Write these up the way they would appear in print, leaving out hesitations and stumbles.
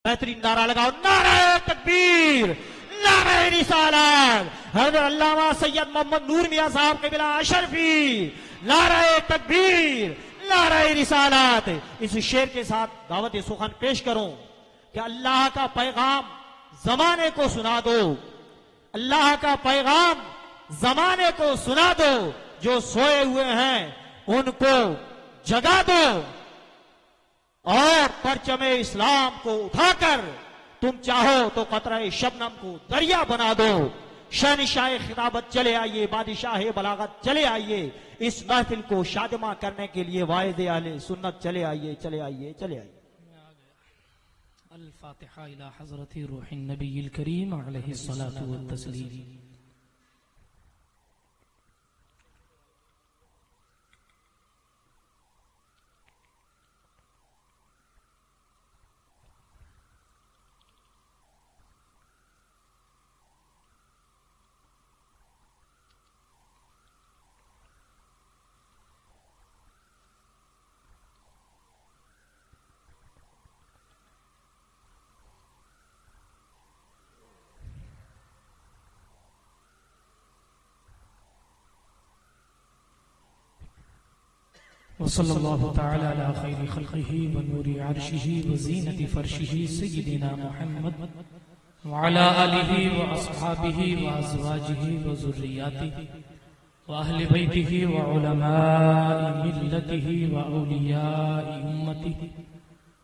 बेहतरीन नारा लगाओ, नारा तकबीर, नारा रिसालत। हज़रत अल्लामा सैयद मोहम्मद नूर मियां साहब के बिला अशरफी, नारा तकबीर, नारा रिसालत। इस शेर के साथ दावत सुखन पेश करूं कि अल्लाह का पैगाम जमाने को सुना दो, अल्लाह का पैगाम जमाने को सुना दो, जो सोए हुए हैं उनको जगा दो और परचमे इस्लाम को उठाकर तुम चाहो तो कतरा शबनम को दरिया बना दो। शहनशाह खिताबत चले आइए, बादशाह बलागत चले आइए, इस महफिल को शादमा करने के लिए वाहिद आले सुन्नत चले आइए, चले आइए, चले आइए। अल फातिहा इला हज़रति रूहिन नबील करीम अलैहि सलातु व तस्लीम। वसल्लल्लाहु तआला अला खैरि खल्क़िही व नूरि अर्शिही व ज़ीनति फ़र्शिही सय्यिदिना मुहम्मद व अला आलिही व अस्हाबिही व अज़वाजिही व ज़ुर्रिय्यातिही व अहलि बैतिही व उलमाए मिल्लतिही व औलियाए उम्मतिही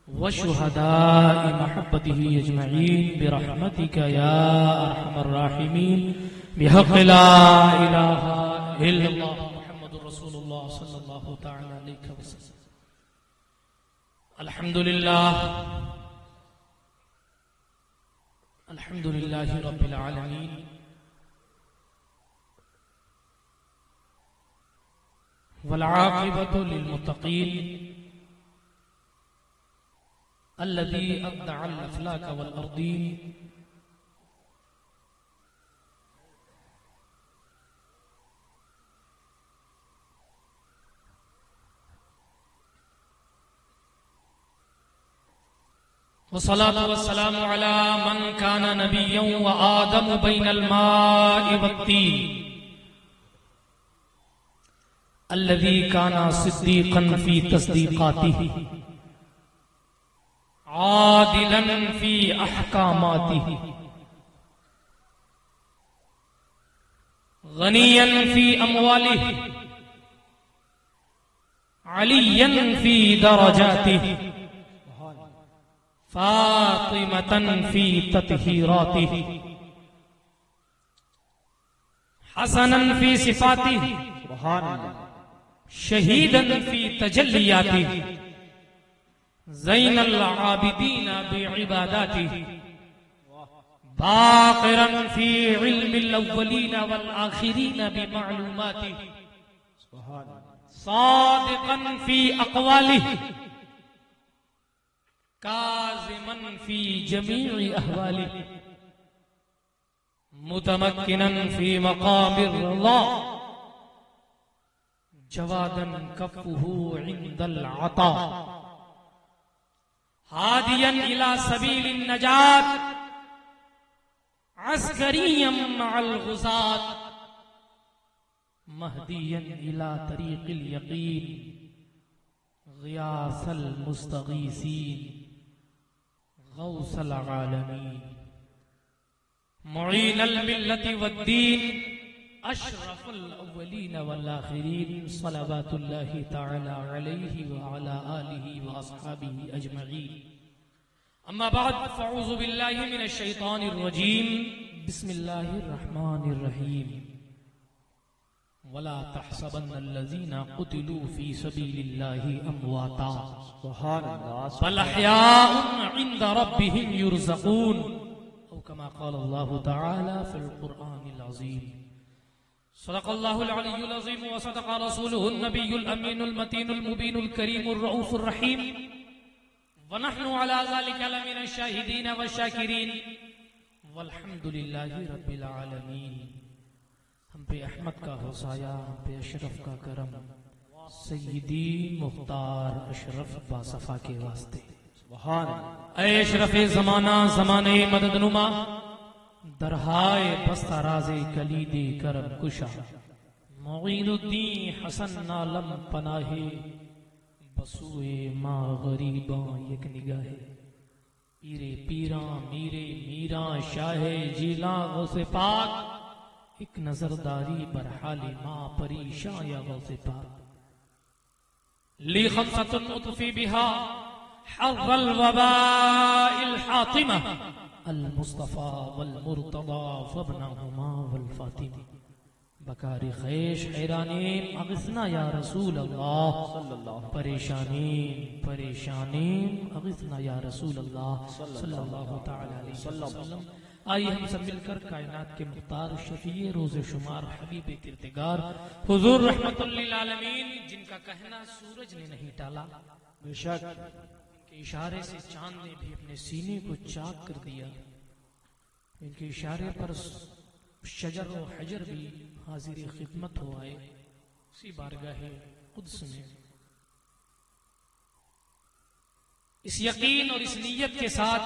व शुहदाए महब्बतिही अजमईन बिरहमतिका या अरहमर राहिमीन बिहक़्क़ि ला इलाहा इल्लल्लाह मुहम्मदुर रसूलुल्लाह सल्लल्लाहु तआला अलैहि वसल्लम। अल्हम्दुलिल्लाह अल्हम्दुलिल्लाहि रब्बिल आलमीन वल आक़िबतु लिल मुत्तक़ीन अल्लज़ी अब्दअल अफ़लाक वल अर्दीन वस्सलातु वस्सलामु अला मन काना नबिय्यन व आदम बैनल माइ वत्तीन अल्लज़ी काना सिद्दीक़न फी तस्दीक़ातिही आदिलन फी अहकामातिही गनियन फी अमवालिही अलियन फी दरजातिही फातिमतन फी तत्हीरातिही हसनन फी सिफातिही शहीदन फी तजल्लियातिही ज़ैनल आबिदीन बिइबादातिही बाक़िरन फी इल्मिल अव्वलीन वल आखिरीन बिमालूमातिही सादिक़न फी अक़वालिही काज़िमन फी जमीइ अहवालिही मुतमक्किनन फी मक़ामिर रिज़ा जवादन कफ़्फ़ुहु इंदल अता हादियन इला सबीलिन नजात अस्करियम मअल गुज़ात महदियन इला तरीक़िल यक़ीन ग़ियासल मुस्तग़ीसीन गौसल आलमीन मुईनल मिल्लति वद्दीन अशरफुल अव्वलीन वल आखिरीन सलवातुल्लाहि तआला अलैहि व अला आलिहि व अस्हाबिहि अजमईन। अम्मा बाद फ़अऊज़ु बिल्लाहि मिनश शैतानिर रजीम बिस्मिल्लाहिर रहमानिर रहीम। वला तहसबन्नल्लज़ीना क़ुतिलू फ़ी सबीलिल्लाहि अमवाता बल अहयाउन इंदा रब्बिहिम युरज़क़ून औ कमा क़ाल अल्लाहु तआला फ़िल क़ुरआनिल अज़ीम। सदक़ल्लाहुल अलिय्युल अज़ीम व सदक़ रसूलुहुन नबियुल अमीनुल मतीनुल मुबीनुल करीमुर रऊफ़ुर रहीम व नहनु अला ज़ालिका लमिनश शाहिदीन व शाकिरीन वल्हम्दुलिल्लाहि रब्बिल आलमीन। हम पे अहमद का होसाया, हम पे अशरफ का करम, सय्यदी मुख्तार अशरफ बासफा के वास्ते सुभान अल्लाह। ऐ अशरफे ज़माना ज़माने मददनुमा, दरहाए बस्ता राज़े कलीदे करम कुशा, मुईनुद्दीन हसन नालम पनाहे, बसुए माँ गरीबा एक निगाहे। पीरे पीरा मीरे मीरा शाहे जीला गौसे पाक, एक नजरदारी पर हाली माँ परीशां या गौसे पाक। ली खमसतुन उतफी बिहा हर्रल वबाइल हातिमा, अल मुस्तफा वल मुर्तदा फबनहुमा वल फातिमा। बकारी खैश हैरानीन अगिस्ना या रसूल अल्लाह, परेशानीन परेशानीन अगिस्ना या रसूल अल्लाह सल्लल्लाहु तआला अलैहि वसल्लम। आइए हम सब मिलकर कायनात के मुख्तार शफीए रोज़े शुमार हबीब किरतगार हुजूर रहमतुल लिल आलमीन, जिनका कहना सूरज ने नहीं टाला, बेशक इनके इशारे से चांद ने भी अपने सीने को चाक कर दिया, इनके इशारे पर शजर और हजर भी हाजिर खिदमत हो आए उसी बारगाहे कुद्स में। इस यकीन और इस नीयत के साथ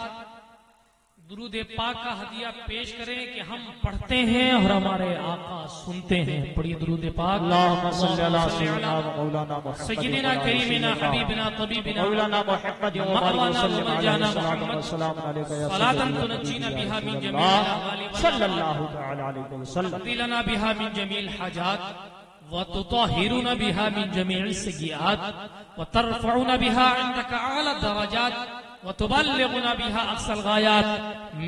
दुरूद पाक का हदिया पेश करें कि हम पढ़ते हैं और हमारे आका सुनते हैं। पढ़िए दुरूद पाक। अल्लाहुम्मा सल्ली अला सय्यिदिना व मौलाना मुहम्मद सय्यिदिना करीमिना हबीबिना तबीबिना मौलाना मुहम्मद व मौलाना मौलाना मुहम्मद सल्लल्लाहु अलैहि वसल्लम सलातन तुनजीना बिहा मिन जमील अहवाली सल्लल्लाहु तआला अलैहि वसल्लम तक़दीलना बिहा मिन जमील हाजात व तुताहिरुना बिहा मिन जमील सय्यिआत व तरफउना बिहा इंदका आला दरजात व तुबल्लिगुना बिहा अक़सल गायात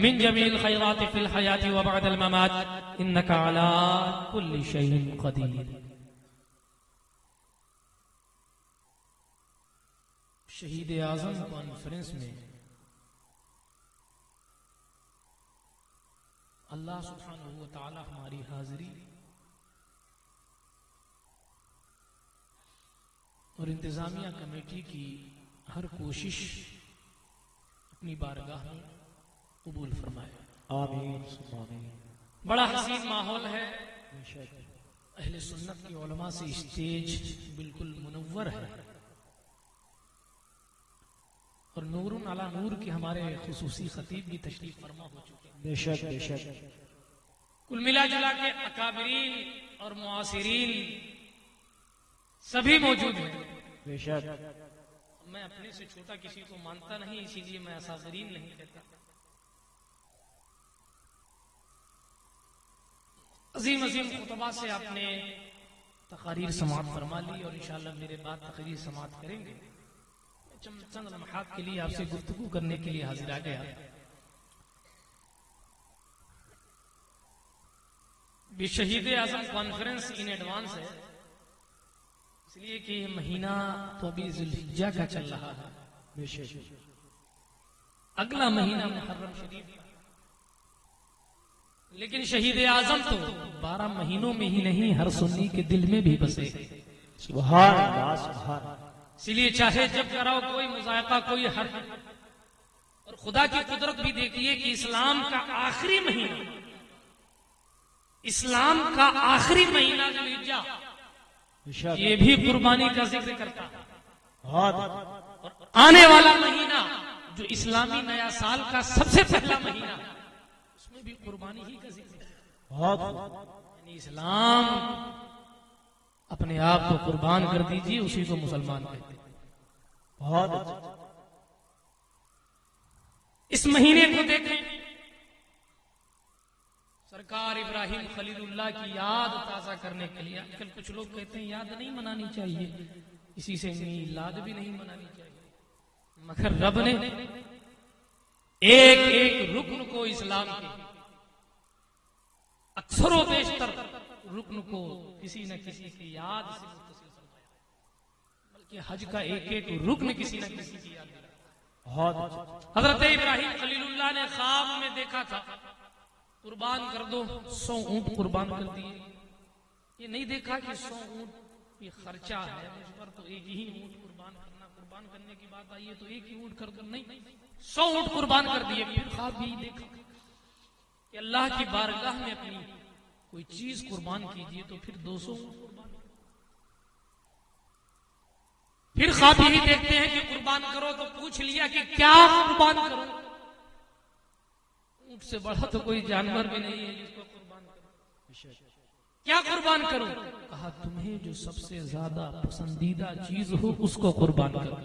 मिन जमील खैरात फिल हयात व बअदल ममात इन्नका अला कुल्लि शैइन क़दीर। शहीद आज़म कॉन्फ्रेंस में अल्लाह सुब्हानहू व तआला हमारी हाजिरी और इंतजामिया कमेटी की हर कोशिश अपनी बारगाह में कबूल फरमाए। आमीन आमीन। बड़ा हसीन माहौल है, अहले सुन्नत की उलमा से स्टेज बिल्कुल मुनव्वर है और नूरुन अला नूर के हमारे खुसूसी खतीब भी तशरीफ फरमा हो चुके हैं। बेशक बेशक। कुल मिला जुला के अकाबरीन और मुआसिरीन सभी मौजूद हैं। बेशक। मैं अपने से छोटा किसी को मानता नहीं, इसीलिए मैं असागरीन नहीं कहता। अजीम अजीम खुतबा से आपने तकारीर समाअत फरमा ली और इंशाअल्लाह मेरे बाद तकरीर समाअत करेंगे। चंद लम्हात के लिए आपसे गुफ्तगू करने के लिए हाजिर आ गया। भी शहीद आज़म कॉन्फ्रेंस इन एडवांस है, इसलिए कि ये महीना तो अभी ज़ुल्हिज्जा का चल रहा है, बेशक। अगला महीना मुहर्रम शरीफ का, लेकिन शहीद आज़म तो 12 महीनों में ही नहीं हर सुन्नी के दिल में भी बसे। सुभान अल्लाह सुभान। इसलिए चाहे जब कराओ कोई मुज़ायका कोई हर, और खुदा की कुदरत भी देखिए कि इस्लाम का आखिरी महीना, इस्लाम का आखिरी महीना ज़ुल्हिज्जा, ये भी कुर्बानी का जिक्र करता है। और आने वाला महीना जो इस्लामी नया साल का सबसे पहला महीना, उसमें भी कुर्बानी ही का जिक्र है। यानी इस्लाम अपने आप को कुर्बान कर दीजिए, उसी को मुसलमान कहते हैं। बहुत अच्छा। इस महीने को देखें, सरकार इब्राहिम खलीलुल्लाह की याद ताजा करने के लिए, आजकल कुछ लोग कहते हैं याद नहीं मनानी चाहिए, इसी से मीलाद भी नहीं मनानी चाहिए, मगर रब ने एक एक रुकन को इस्लाम के अक्सरों बेशतर रुकन को किसी न किसी की याद से मुत्तसिल फरमाया, बल्कि हज का एक एक रुकन किसी न किसी की याद दिलाया। हजरत इब्राहिम खलीलुल्लाह ने ख्वाब में देखा था कुर्बान कर दो, 100 ऊंट कुर्बान कर दिए। ये नहीं देखा कि 100 ऊंट ये खर्चा है मुझ पर, तो एक ही ऊंट कुर्बान करना, कुर्बान करने की बात आई है तो एक ही ऊंट कर दो, नहीं 100 ऊंट कुर्बान कर दिए। फिर ख्वाब भी देखा कि अल्लाह की बारगाह में अपनी कोई चीज कुर्बान कीजिए तो फिर 200 ऊंट कुर्बान। फिर ख्वाब यही देखते हैं कि कुर्बान करो, तो पूछ लिया कि क्या कुर्बान करो। ऊंट से बड़ा तो कोई जानवर भी नहीं है जिसको कुर्बान करो, क्या कुर्बान करो? कहा तुम्हें जो सबसे ज्यादा पसंदीदा चीज हो उसको कुर्बान करो।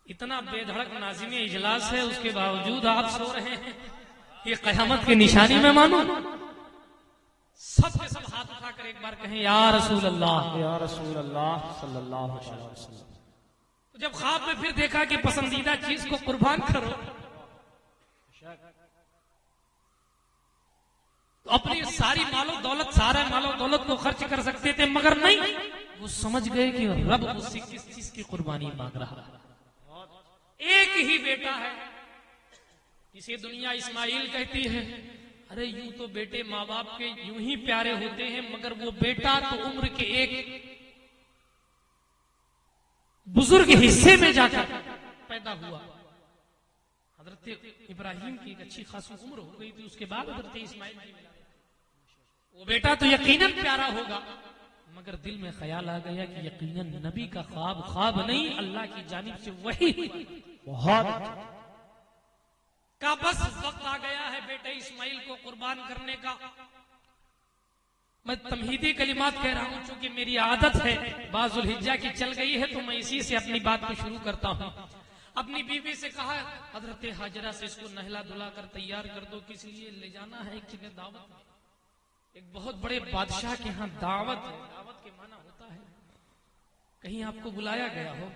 इतना बेधड़क नाज़िमे इजलास है, उसके बावजूद आप सो रहे हैं, ये क़यामत की निशानी में मानो। सब के सब हाथ उठाकर एक बार कहें या रसूल अल्लाह, या रसूल अल्लाह सल्लल्लाहु अलैहि वसल्लम। तो जब ख्वाब में फिर देखा कि पसंदीदा चीज को कुर्बान करो, तो अपनी सारी मालो दौलत, सारा मालो दौलत को खर्च कर सकते थे, मगर नहीं, वो समझ गए कि रब उससे किस चीज की कुर्बानी मांग रहा है। एक ही बेटा है, इसे दुनिया इस्माइल कहती है। अरे यूं तो बेटे माँ बाप के यूं ही प्यारे होते हैं, मगर वो बेटा तो उम्र के एक बुजुर्ग हिस्से में जाकर पैदा हुआ। हजरत इब्राहिम की एक अच्छी खासी उम्र हो गई थी, उसके बाद हजरत इस्माइल की मिला। वो बेटा तो यकीनन प्यारा होगा, मगर दिल में ख्याल आ गया कि यकीनन नबी का ख्वाब ख्वाब नहीं, अल्लाह की जानिब से वही बहुत का बस वक्त आ गया है बेटे इस्माइल को कुर्बान करने का। मैं तमहीदी कलिमात कह रहा हूं, चूंकि मेरी आदत है, बाजुल हिज्जा की चल गई है, तो मैं इसी से अपनी बात को शुरू करता हूं। अपनी बीवी से कहा हजरत हाजरा से इसको नहला धुला कर तैयार कर दो, किस लिए ले जाना है एक जगह दावत में। एक बहुत बड़े बादशाह के यहाँ दावत है, दावत के माना होता है कहीं आपको बुलाया गया हो।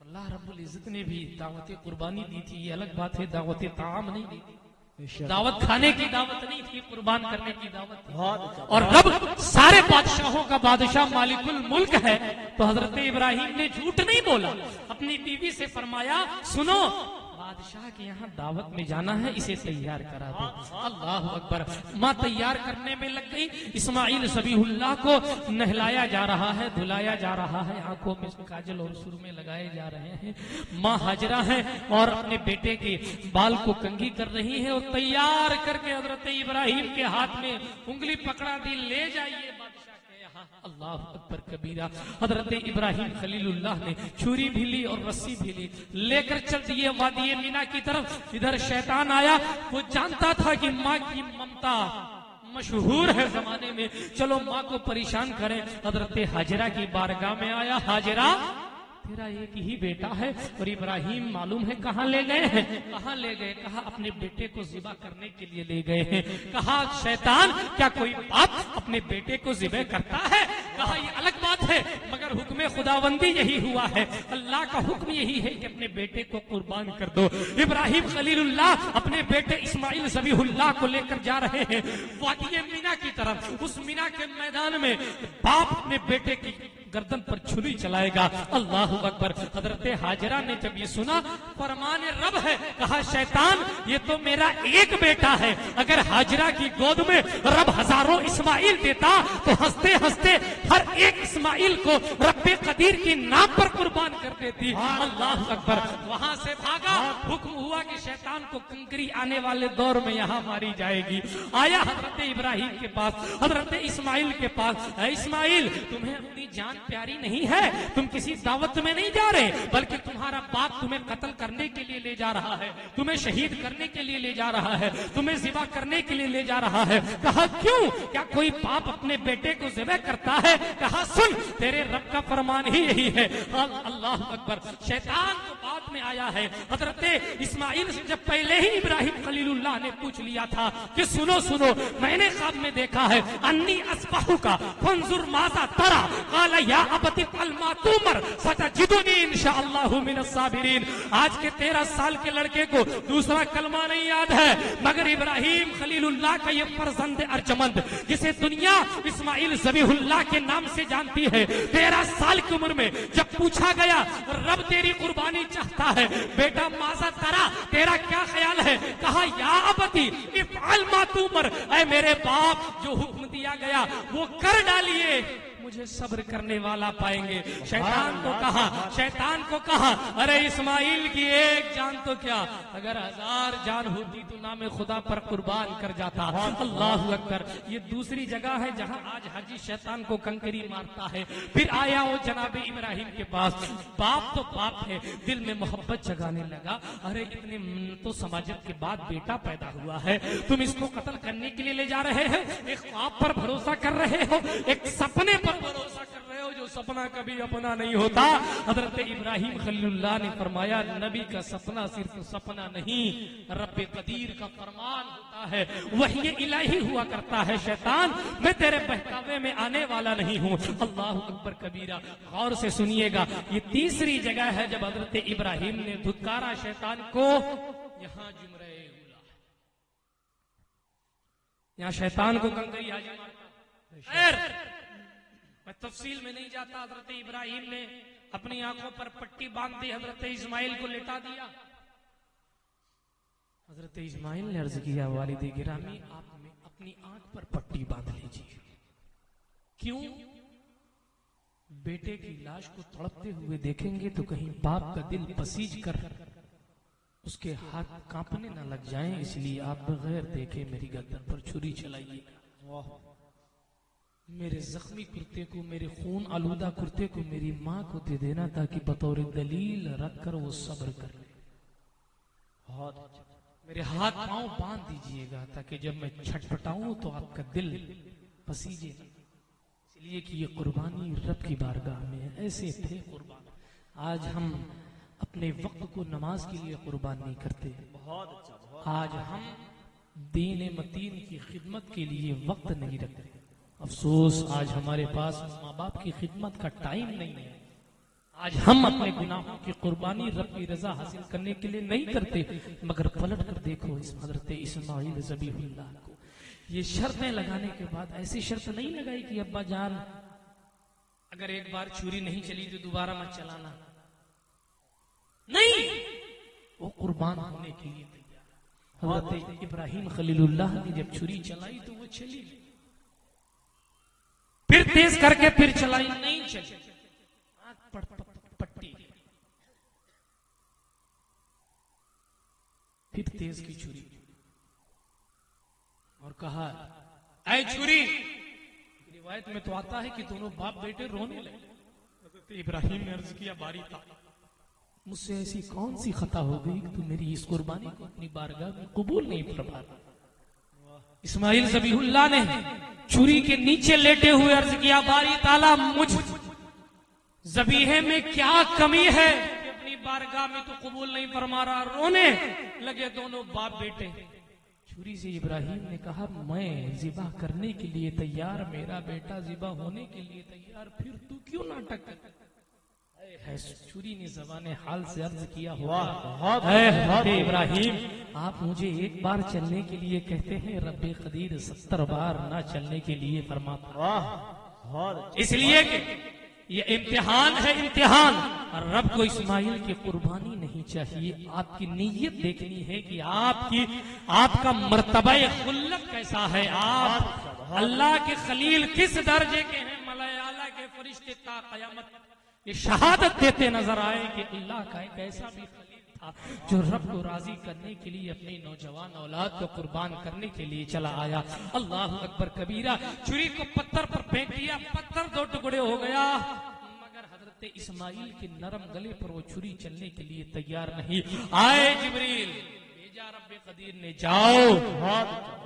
अल्लाह रब्बुल इज्जत ने भी दावत कुर्बानी दी थी, ये अलग बात है, दावत ताम नहीं दी थी, दावत खाने की दावत नहीं थी, कुर्बान करने की दावत थी। और रब सारे बादशाहों का बादशाह मालिकुल मुल्क है, तो हजरत इब्राहिम ने झूठ नहीं बोला, अपनी बीवी से फरमाया सुनो बादशाह के यहाँ दावत में जाना है, इसे तैयार करा दो। अल्लाह अकबर। माँ तैयार करने में लग गई। इस्माइल ज़बीहुल्लाह को नहलाया जा रहा है, धुलाया जा रहा है, आंखों में काजल और सुरमे लगाए जा रहे हैं। माँ हाजरा है और अपने बेटे के बाल को कंघी कर रही है, और तैयार करके हजरत इब्राहिम के हाथ में उंगली पकड़ा दी, ले जाइए बादशाह के यहाँ। अल्लाह अकबर कबीरा। हजरत इब्राहिम खलीलुल्लाह ने छुरी भी ली और रस्सी भी ली, लेकर चल दिए वादी मीना की तरफ। इधर शैतान आया, वो जानता था कि माँ की ममता मशहूर है जमाने में, चलो माँ को परेशान करें। हजरत हाजरा की बारगाह में आया, हाजरा तेरा एक ही बेटा है। और इब्राहिम मालूम है कहाँ ले गए हैं, कहाँ ले गए? कहा अपने बेटे को ज़िबा करने के लिए ले गए हैं। कहा शैतान, क्या कोई बाप अपने बेटे को ज़िबा करता है? कहा ये अलग बात है, मगर हुक्म खुदाबंदी यही हुआ है, अल्लाह का हुक्म यही है कि अपने बेटे को कुर्बान कर दो। इब्राहिम खलीलुल्लाह अपने बेटे इस्माइल ज़बीहुल्लाह को लेकर जा रहे हैं वादी मीना की तरफ। उस मीना के मैदान में बाप अपने बेटे की गर्दन पर छुरी चलाएगा। अल्लाह अकबर। हजरत हाजरा ने जब ये सुना, फरमान रब है। कहा शैतान, ये तो मेरा एक बेटा है, अगर हाजरा की गोद में रब हजारों इस्माइल देता तो हंसते हंसते हर एक इस्माइल को रब्बे कदीर की नाम पर कुर्बान कर देती। अल्लाह अकबर। वहां से भागा, हुक्म हुआ कि शैतान को कंकरी आने वाले दौर में यहाँ मारी जाएगी। आया हजरत इब्राहिम के पास, हजरत इस्माइल के पास। इस्माइल, तुम्हें अपनी जान प्यारी नहीं है? तुम किसी दावत में नहीं जा रहे, बल्कि तुम्हारा बाप तुम्हें कत्ल करने के लिए ले जा रहा है, तुम्हें शहीद करने के लिए ले जा रहा है, तुम्हें ज़िबा करने के लिए ले जा रहा है। कहा क्यों? क्या कोई बाप अपने बेटे को ज़िबा करता है? कहा सुन, तेरे रब का फरमान ही यही है। अल्लाह अकबर। शैतान तो बाद में आया है। हजरत इस्माइल से जब पहले ही इब्राहिम खलीलुल्लाह ने पूछ लिया था कि सुनो सुनो, मैंने ख्वाब में देखा है, अन्नी अस्बाहु का फंजुर माज़ा तरा, काला या अबती अलमा तुमर सतजिदुनी इंशाअल्लाहु मिनस साबिरीन। आज के 13 साल के लड़के को दूसरा कलमा नहीं याद है, मगर इब्राहिम खलीलुल्लाह का ये फर्जंद अर्जमंद, जिसे दुनिया इस्माइल ज़बीहुल्लाह के नाम से जानती है, 13 साल की उम्र में जब पूछा गया रब तेरी कुर्बानी चाहता है, बेटा माज़ा तरा, तेरा क्या ख्याल है? कहा या अबती इफ़अल मा तुमर, ऐ मेरे बाप, जो हुक्म दिया गया वो कर डालिए, मुझे सब्र करने वाला पाएंगे। शैतान को कहा अरे इस्माइल की एक जान तो क्या, अगर 1000 जान होती तो नाम खुदा पर कुर्बान कर जाता। अल्लाह अकबर। ये दूसरी जगह है जहां आज हाजी शैतान को कंकरी मारता है। फिर आया वो जनाब इब्राहिम के पास, बाप तो बाप है, दिल में मोहब्बत जगाने लगा। अरे इतने तो समाजत के बाद बेटा पैदा हुआ है, तुम इसको कत्ल करने के लिए ले जा रहे हो? एक ख्वाब पर भरोसा कर रहे हो, एक सपने पर भरोसा कर रहे हो जो सपना कभी अपना नहीं होता। हजरत इब्राहिम खलीलुल्लाह ने फरमाया नबी का सपना सिर्फ सपना नहीं, रब्बे कदीर का फरमान होता है, वही इलाही हुआ करता है। शैतान मैं तेरे बहकावे में आने वाला नहीं हूँ। अल्लाह अकबर कबीरा। गौर से सुनिएगा, ये तीसरी जगह है जब हजरत इब्राहिम ने धुतकारा शैतान को। यहाँ जुमरे उला, यहाँ शैतान को कंकरी हाजी मारता। खैर मैं तफसील में नहीं जाता। हजरत इब्राहिम ने अपनी आंखों पर पट्टी बांध दी, हजरत इस्माइल को लेटा दिया। हजरत इस्माइल ने अर्ज किया वालिद गिरामी आप अपनी आंख पर पट्टी बांध लीजिए। क्यों? बेटे की लाश को तड़पते हुए देखेंगे तो कहीं बाप का दिल पसीज कर उसके हाथ कांपने न लग जाएं, इसलिए आप बगैर देखे मेरी गर्दन पर छुरी चलाइएगा। मेरे जख्मी कुर्ते को, मेरे खून आलूदा कुर्ते को मेरी माँ को दे देना ताकि बतौर दलील रख कर वो सब्र कर ले। मेरे हाथ पांव बांध दीजिएगा ताकि जब मैं छटपटाऊं तो आपका दिल पसीजे न, इसलिए कि ये कुर्बानी रब की बारगाह में है। ऐसे थे कुर्बान। आज हम अपने वक्त को नमाज के लिए कुर्बान नहीं करते। आज हम दीन मतीन की खिदमत के लिए वक्त नहीं रखते। अफसोस आज हमारे पास माँ बाप की खिदमत का टाइम नहीं है। आज हम अपने गुनाहों की कुर्बानी रब की रजा हासिल करने के लिए नहीं करते। मगर पलट कर देखो इस हज़रत इस्माइल ज़बीहुल्लाह को, ये शर्तें लगाने के बाद ऐसी शर्त नहीं लगाई कि अब्बा जान अगर एक बार छुरी नहीं चली तो दोबारा मत चलाना। नहीं, वो कुर्बान होने के लिए तैयार। हज़रत इब्राहिम खलीलुल्लाह ने जब छुरी चलाई तो वो चली, फिर तेज करके फिर चलाई, नहीं चली। पट्टी, फिर तेज की छुरी और कहा ऐ छुरी। रिवायत में तो आता है कि दोनों बाप बेटे रोने लगे। इब्राहिम ने अर्ज किया बारी था, मुझसे ऐसी कौन सी खता हो गई कि तू मेरी इस कुर्बानी को अपनी बारगाह में कबूल नहीं फरमा। इस्माइल ज़बीहुल्लाह ने छुरी के नीचे लेटे हुए अर्ज किया बारी ताला मुझ ज़बीहे में क्या कमी है कि अपनी बारगाह में तो कबूल नहीं फरमा रहा। रोने लगे दोनों बाप बेटे। छुरी से इब्राहिम ने कहा मैं जिबा करने के लिए तैयार, मेरा बेटा जिबा होने के लिए तैयार, फिर तू क्यों नाटक कर। छुरी ने ज़बाने हाल से अर्ज किया हुआ इब्राहिम आप मुझे एक बार चलने के लिए कहते हैं, रब्बे कदीर 70 बार ना चलने के लिए फरमाता। इसलिए कि ये इम्तिहान है, इम्तिहान। और रब को इस्माइल की कुर्बानी नहीं चाहिए, आपकी नीयत देखनी है कि आपका मर्तबा खुल्लत कैसा है। आप अल्लाह के खलील किस दर्जे के हैं। मलायाला के फरिश्ते ता क़यामत ये शहादत देते नजर आए कि अल्लाह का एक ऐसा भी खलील था जो रब को राजी करने के लिए अपनी नौजवान औलाद को कुर्बान करने के लिए चला आया। अल्लाह अकबर कबीरा। छुरी को पत्थर पर फेंक दिया, पत्थर 2 टुकड़े हो गया, मगर हजरत इस्माइल के नरम गले पर वो छुरी चलने के लिए तैयार नहीं। आए जिब्रील, भेजा रब्बे कदीर ने, जाओ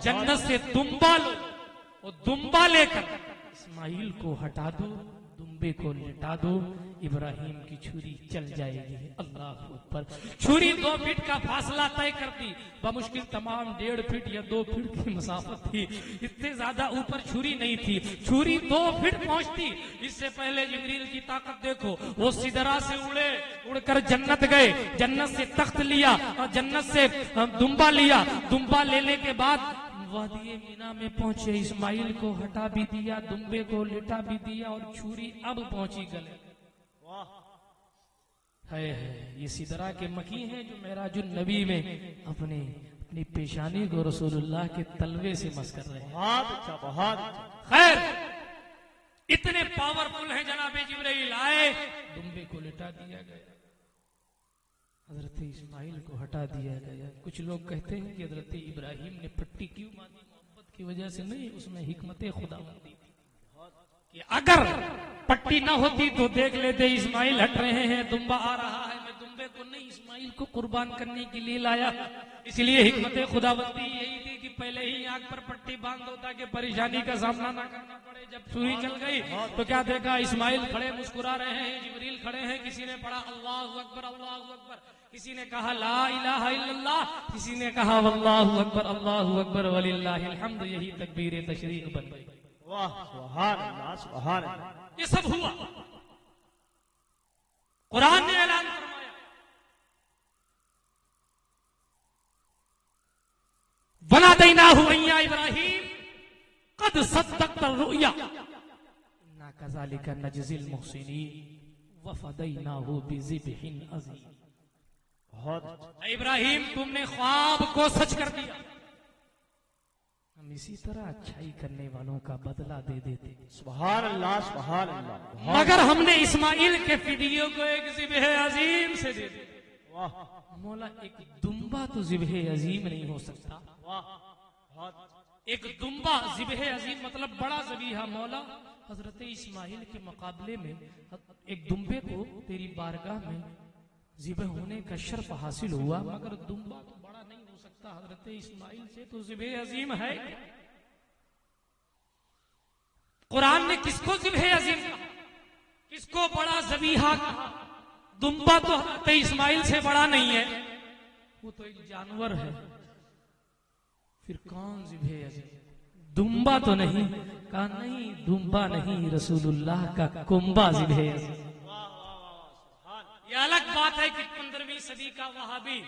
जन्नत से दुम्बा लो, वो दुम्बा लेकर इस्माइल को हटा दो, दुम्बे को लिटा दो, इब्राहिम की छुरी चल जाएगी। अल्लाह अकबर। छुरी 2 फीट का फासला तय कर दी, बमुश्किल तमाम 1.5 फीट या 2 फीट की मसाफत थी। इतने ज्यादा ऊपर छुरी नहीं थी, छुरी 2 फीट पहुंचती। इससे पहले जिब्रील की ताकत देखो, वो सिदरा से उड़कर जन्नत गए, जन्नत से तख्त लिया और जन्नत से दुम्बा लिया। दुम्बा लेने के बाद वादिये मीना में पहुंचे, इस्माइल को हटा भी दिया, दुम्बे को लिटा भी दिया और छुरी अब पहुंची गले। है ये सिदरा के मकी हैं जो मेराजुन नबी में अपनी पेशानी को रसूलुल्लाह के तलवे से मस कर रहे हैं। बहुत अच्छा। खैर इतने पावरफुल हैं जनाबे जिब्राइल आए, दुम्बे को लिटा दिया गया, हजरत इस्माइल को हटा दिया गया। कुछ लोग कहते हैं कि हजरत इब्राहिम ने पट्टी क्यों बांधी, मोहब्बत की वजह से नहीं, उसमें हिकमत खुदाबंदी थी कि अगर पट्टी ना होती तो देख लेते इस्माइल हट रहे हैं, दुम्बा आ रहा है, मैं दुम्बे को नहीं इस्माइल को कुर्बान करने के लिए लाया। इसलिए हिकमत खुदाबंदी यही थी कि पहले ही आग पर पट्टी बांध दो ताकि परेशानी का सामना ना करना पड़े। जब सूरी चल गई तो क्या देखा, इस्माइल खड़े मुस्कुरा रहे हैं, जिब्रील खड़े हैं, किसी ने पढ़ा अल्लाहु अकबर अल्लाहु अकबर, किसी ने कहा ला इलाहा इल्लल्लाह, किसी ने कहा अल्लाहु अकबर वलिल्लाहिल हम्द। यही तकबीर तशरीक बन गई। वाह सुभान अल्लाह सुभान अल्लाह। ये सब हुआ, कुरान ने ऐलान फरमाया वनादैनाहु या इब्राहिम कद सद्दक़्ता रुया इन्ना कज़ालिका नजज़िल मुहसिनीन वफ़दैनाहु बिज़िब्हिन अज़ीम। बहुत इब्राहिम तुमने ख्वाब को सच कर दिया, हम इसी तरह अच्छाई करने वालों का बदला दे देते। सुभान अल्लाह सुभान अल्लाह। मगर हमने इस्माइल के फिदियों को एक ज़िब्ह अजीम से दे दिया। वाह मौला एक दुम्बा तो ज़िब्ह अजीम नहीं हो सकता, वाह बहुत एक दुम्बा ज़िब्ह अजीम मतलब बड़ा ज़बीहा। मौला हजरत इस्माइल के मुकाबले में एक दुम्बे को तेरी बारगाह में ज़िब्ह होने का शर्फ हासिल हुआ, मगर दुम्बा तो बड़ा नहीं हो सकता हजरत इस्माइल से, तो ज़िब्ह अजीम है। कुरान ने किसको ज़िब्ह अजीम कहा, किसको बड़ा ज़बीहा कहा? दुम्बा तो हजरत इस्माइल से बड़ा नहीं है, वो तो एक जानवर है, फिर कौन ज़िब्ह अजीम? दुम्बा तो नहीं, कहा नहीं दुम्बा नहीं, रसूलुल्लाह का कुंबा ज़िब्ह अजीम। ये अलग बात है कि 15वीं सदी का वहाबी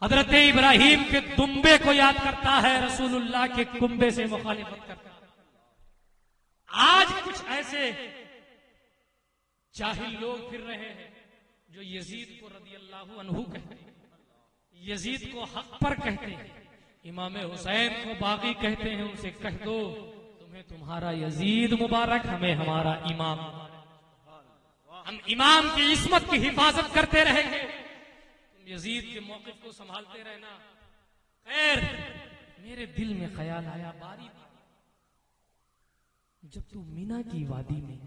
हजरत इब्राहिम के दुम्बे को याद करता है, रसूलुल्लाह के कुंबे से मुखालिफत करता है। आज कुछ ऐसे जाहिल लोग फिर रहे हैं जो यजीद को रदियल्लाहु अन्हु कहते हैं, यजीद को हक पर कहते हैं, इमाम हुसैन को बागी कहते हैं। उनसे कह दो तुम्हें तुम्हारा यजीद मुबारक, हमें हमारा इमाम, हम इमाम की इस्मत की हिफाजत करते रहेंगे, तुम यजीद के मौक़िफ़ को संभालते रहना। खैर मेरे दिल में ख्याल आया, बारी जब तू मीना की वादी में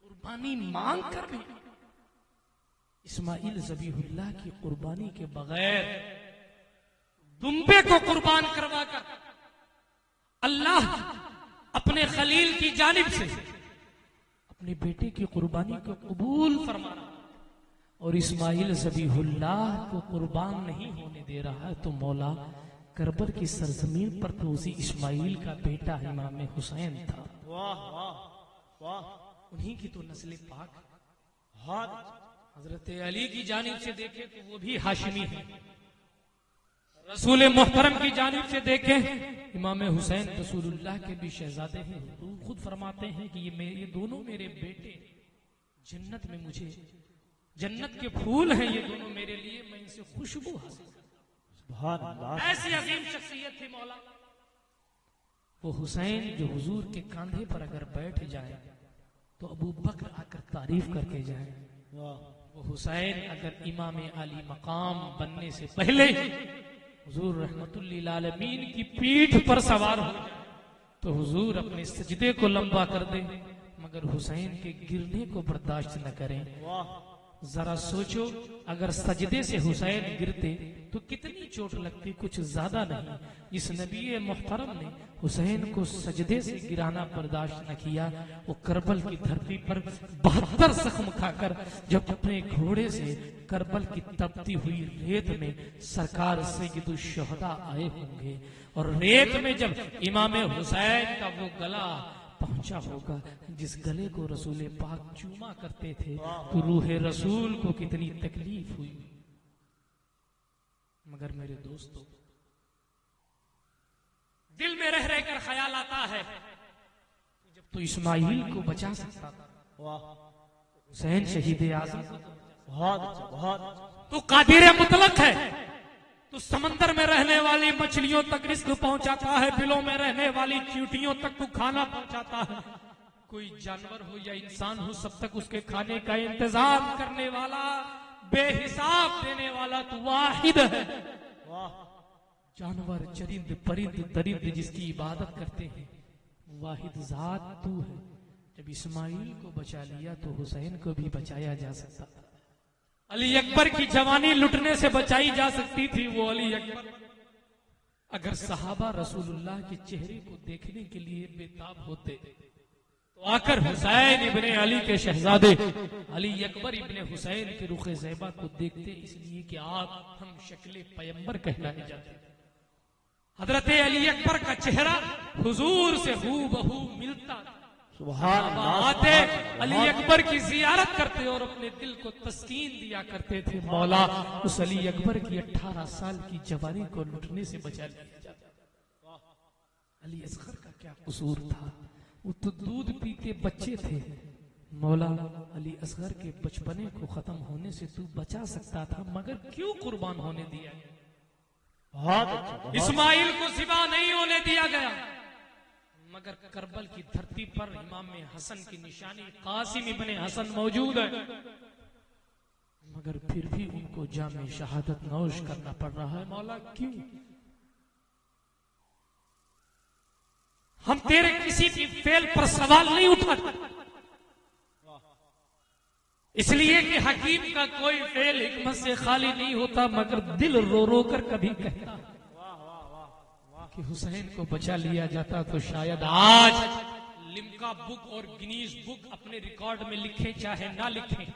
कुर्बानी मांग कर भी इस्माइल ज़बीहुल्लाह की कुर्बानी के बगैर दुम्बे को कुर्बान करवा कर अल्लाह अपने खलील की जानिब से अपने बेटे की कुर्बानी को कबूल फरमा और इस्माइल ज़बीहुल्लाह को कुर्बान नहीं होने दे रहा है, तो मौला करबल की सरजमीन पर तो उसी इस्माइल का बेटा इमाम हुसैन था। वाह वाह वाह, उन्हीं की तो नस्ल पाक। बहुत हजरत अली की जानिब से देखे तो वो भी हाशिमी है, रसूल मोहतरम की जानिब से देखें इमाम हुसैन रसूलुल्लाह के भी शहजादे हैं। तो खुद फरमाते हैं कि ये दोनों मेरे बेटे जन्नत में, मुझे जन्नत के फूल हैं ये दोनों मेरे लिए, मैं इनसे खुशबू हासिल। सुभान अल्लाह। ऐसी अजीम शख्सियत थी मौला। वो हुसैन जो हुजूर के कांधे पर अगर बैठ जाए तो अबू बकर आकर तारीफ करके जाए, वो हुसैन अगर इमाम आली मकाम बनने से पहले हुजूर रहमतुल्लिल आलमीन की पीठ पर सवार हो तो हुजूर अपने सजदे को लंबा कर दे, मगर हुसैन के गिरने को बर्दाश्त न करें। जरा सोचो अगर सजदे से हुसैन गिरते तो कितनी चोट लगती, कुछ ज्यादा नहीं। इस नबी मोहतरम ने हुसैन को सजदे से गिराना बर्दाश्त न किया, वो करबल की धरती पर 72 जख्म खाकर जब अपने घोड़े से करबल की तपती हुई रेत में सरकार सैयदुल शुहदा आए होंगे और रेत में जब इमाम हुसैन का वो गला पहुंचा होगा जिस गले को रसूल पाक चूमा करते थे, तो रूह रसूल को कितनी तकलीफ हुई। मगर मेरे दोस्तों, दिल में रह रहकर ख्याल आता है जब तो इस्माइल को बचा सकता था, हुसैन शहीद आज़म, बहुत तो कादिर मुतलक है, तो समंदर में रहने वाली मछलियों तक रिस्क पहुंचाता है, बिलों में रहने वाली चींटियों तक तू खाना पहुंचाता है। कोई जानवर हो या इंसान हो, सब तक उसके खाने का इंतजाम करने वाला, बेहिसाब देने वाला तू वाहिद है। जानवर, चरिंद, परिंद, दरिंद जिसकी इबादत करते हैं, वाहिद जात तू है। जब इस्माइल को बचा लिया तो हुसैन को भी बचाया जा सकता था। अली अकबर की जवानी लुटने से बचाई जा सकती थी। वो अली अकबर, अगर सहाबा रसूलुल्लाह के चेहरे को देखने के लिए बेताब होते तो आकर हुसैन इब्ने अली के शहजादे अली अकबर इब्ने हुसैन के रुखे ज़ैबा को देखते, इसलिए कि आप हम शक्ल पैगंबर कहलाए जाते। हजरत अली अकबर का चेहरा हुजूर से हूबहू मिलता। आते अली अकबर की जियारत करते और अपने दिल को तस्कीन दिया करते थे। मौला उस अली अकबर की 18 साल की जवानी को लुटने से बचा लिया जाता। अली असगर का क्या कसूर था? वो तो दूध पीते बच्चे थे। मौला अली असगर के बचपने को खत्म होने से तू बचा सकता था, मगर क्यों कुर्बान होने दिया? बहुत अच्छा। इस्माइल को ज़िबा नहीं होने दिया गया, मगर करबल की धरती पर इमाम हसन की निशानी कासिम इब्ने हसन मौजूद है, मगर फिर भी उनको जामे शहादत नौश करना पड़ रहा है। मौला क्यों? हम तेरे किसी की फेल पर सवाल नहीं उठाते, इसलिए कि हकीम का कोई फेल हिकमत से खाली नहीं होता, मगर दिल रो रो कर कभी कहता कि हुसैन को बचा लिया जाता तो शायद आज लिम्का बुक और गिनीज बुक अपने रिकॉर्ड में लिखे चाहे ना लिखे,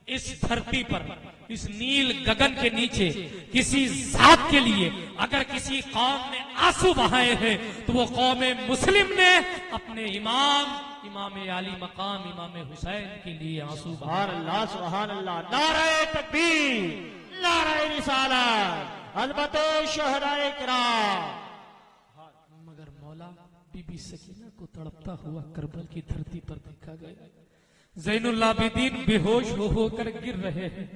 इस धरती पर, इस नील गगन के नीचे किसी जात के लिए अगर किसी कौम ने आंसू बहाए हैं तो वो कौम मुस्लिम ने अपने इमाम आली मकाम इमाम हुसैन के लिए आंसू बहाए। सुभान अल्लाह, सुभान अल्लाह। नारे तकबीर, नारे रिसालत, अज़मते शहदाए किराम। मगर मौला बीबी सकीना को तड़पता हुआ करबल की धरती पर देखा गया। ज़ैनुल आबिदीन बेहोश होकर गिर रहे हैं,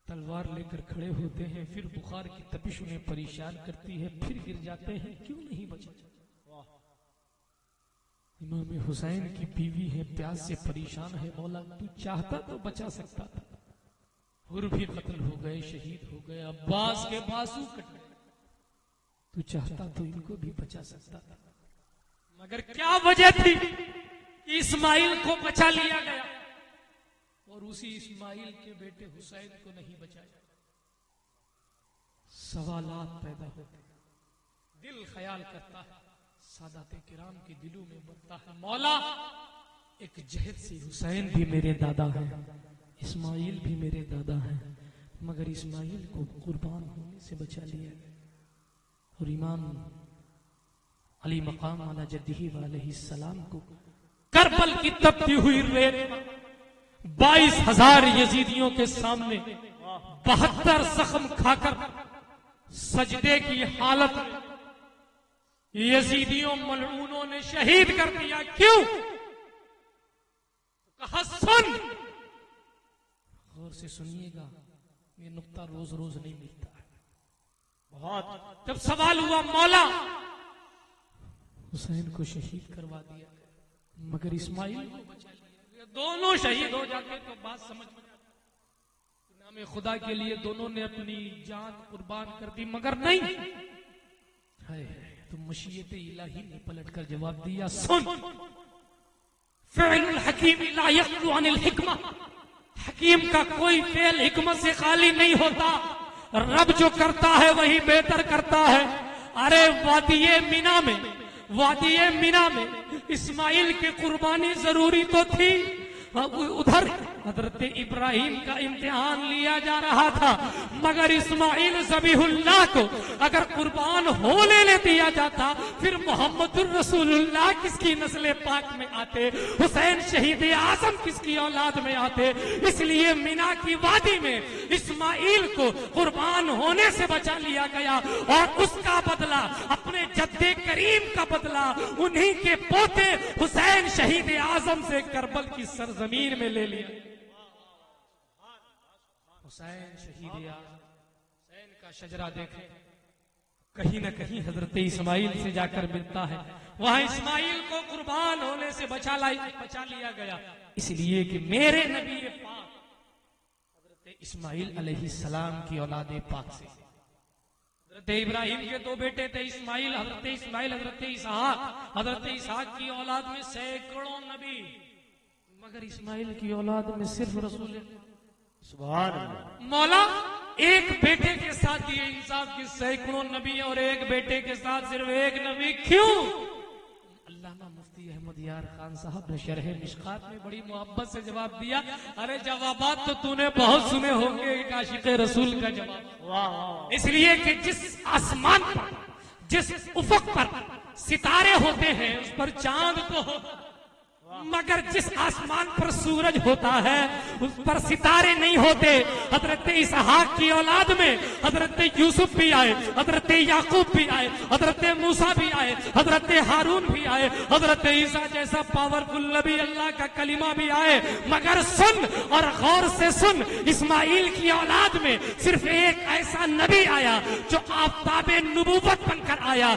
तलवार लेकर खड़े होते हैं, फिर बुखार की तपिश उन्हें परेशान करती है, फिर गिर जाते हैं, क्यों नहीं बचे? इमाम हुसैन की बीवी है, प्यास से परेशान है। मौला तू चाहता तो बचा सकता था। हुर भी कत्ल हो गए, शहीद हो गए, अब्बास के बाजू कट गए, तू चाहता तो इनको भी बचा सकता था, मगर क्या वजह थी कि इस्माइल को बचा लिया गया और उसी इस्माइल के बेटे हुसैन को नहीं बचाया? सवालात पैदा होते, दिल ख्याल करता है, सादाते किराम के दिलों में बढ़ता है, मौला एक जहद से हुसैन भी मेरे दादा हैं, इस्माइल भी मेरे दादा हैं, मगर इस्माइल को कुर्बान होने से बचा लिया और इमाम अली मकाम आला जद्दी अलैहिस्सलाम को करबल की तपती हुई रेत 22,000 यजीदियों के सामने 72 जख्म खाकर सजदे की हालत यजीदियों मलऊनों ने शहीद कर दिया। क्यों? कहा सुन, गौर से सुनिएगा, ये नुक्ता रोज रोज नहीं मिलता है। बहुत जब सवाल हुआ, मौला हुसैन को शहीद करवा दिया मगर इस्माइल को बचा लिया, दोनों शहीद हो जाते तो बात समझ में आती। नाम खुदा के लिए दोनों ने अपनी जान कुर्बान कर दी, मगर नहीं, तो मशीयत इलाही ने पलटकर जवाब दिया, सुन, फ़िअलुल हकीम ला यख्लु अनिल हिकमा, हकीम का कोई फेल हिकमत से खाली नहीं होता, रब जो करता है वही बेहतर करता है। अरे वादिये मीना में इस्माइल की कुर्बानी जरूरी तो थी, उधर हजरत इब्राहिम का इम्तिहान लिया जा रहा था, मगर इस्माइल ज़बीहुल्लाह को अगर कुर्बान होने ले दिया जाता फिर मोहम्मदुर रसूलुल्लाह किसकी नस्ल पाक में आते, हुसैन शहीद आज़म किसकी औलाद में आते। इसलिए मीना की वादी में इस्माइल को कुर्बान होने से बचा लिया गया और उसका बदला, अपने जद्दे करीम का बदला उन्हीं के पोते हुसैन शहीद आज़म से करबल की सरजमीन में ले लिया। हुसैन शहीद आज़म, हुसैन का का शजरा देखें, कहीं न कहीं हजरत इस्माइल से जाकर मिलता है। वहां इस्माइल को कुर्बान होने से बचा लिया गया, इसलिए कि मेरे नबी पाक हजरत इस्माइल अलैहिस्सलाम की औलाद पाक से, हजरत इब्राहिम के दो बेटे थे, इस्माइल, हजरत इसहाक। हजरत इसहाक की औलाद में सैकड़ों नबी, मगर इस्माइल की औलाद में सिर्फ रसूल। सुभान अल्लाह। मौला एक बेटे के साथ दिए इंसाफ की सैकड़ों नबी और एक बेटे के साथ सिर्फ एक नबी क्यों? अल्लामा मुफ्ती अहमद यार खान साहब ने शरह मिशकात में बड़ी मोहब्बत से जवाब दिया। अरे जवाबात तो तूने बहुत सुने होंगे, एक आशिक़े रसूल का जवाब। वाह वाह। इसलिए कि जिस आसमान पर, जिस उफक पर सितारे होते हैं उस पर चांद तो होता, मगर जिस आसमान पर सूरज होता है उस पर सितारे नहीं होते। हजरत इसहाक की औलाद में हजरत यूसुफ भी आए, हजरत याकूब भी आए, हजरत मूसा भी आए, हजरत हारून भी आए, हजरत ईसा जैसा पावरफुल नबी अल्लाह का कलिमा भी आए। मगर सुन और गौर से सुन, इस्माइल की औलाद में सिर्फ एक ऐसा नबी आया जो आफताबे नबूवत बनकर आया।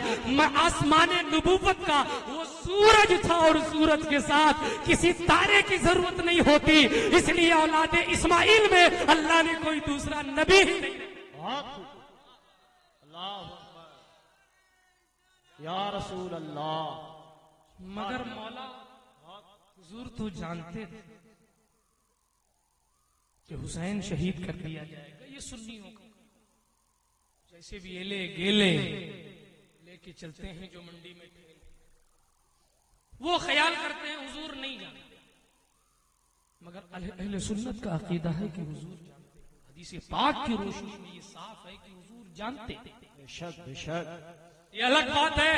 आसमान नबूवत का वो सूरज था और सूरज के साथ किसी तारे की जरूरत नहीं होती, इसलिए औलाद इस्माइल में अल्लाह ने कोई दूसरा नबी ही नहीं। अल्लाह या रसूल अल्लाह। मगर मौला हुजूर तो जानते थे कि हुसैन शहीद कर दिया जाएगा, ये सुन्नियों का जैसे भी एले गेले लेके चलते हैं जो मंडी में वो ख्याल करते हैं, हुजूर नहीं जानते। मगर अहले सुन्नत का अकीदा है कि हुजूर जानते। हदीस पाक की रोशनी में ये साफ है कि हुजूर जानते। बेशक बेशक। ये अलग बात है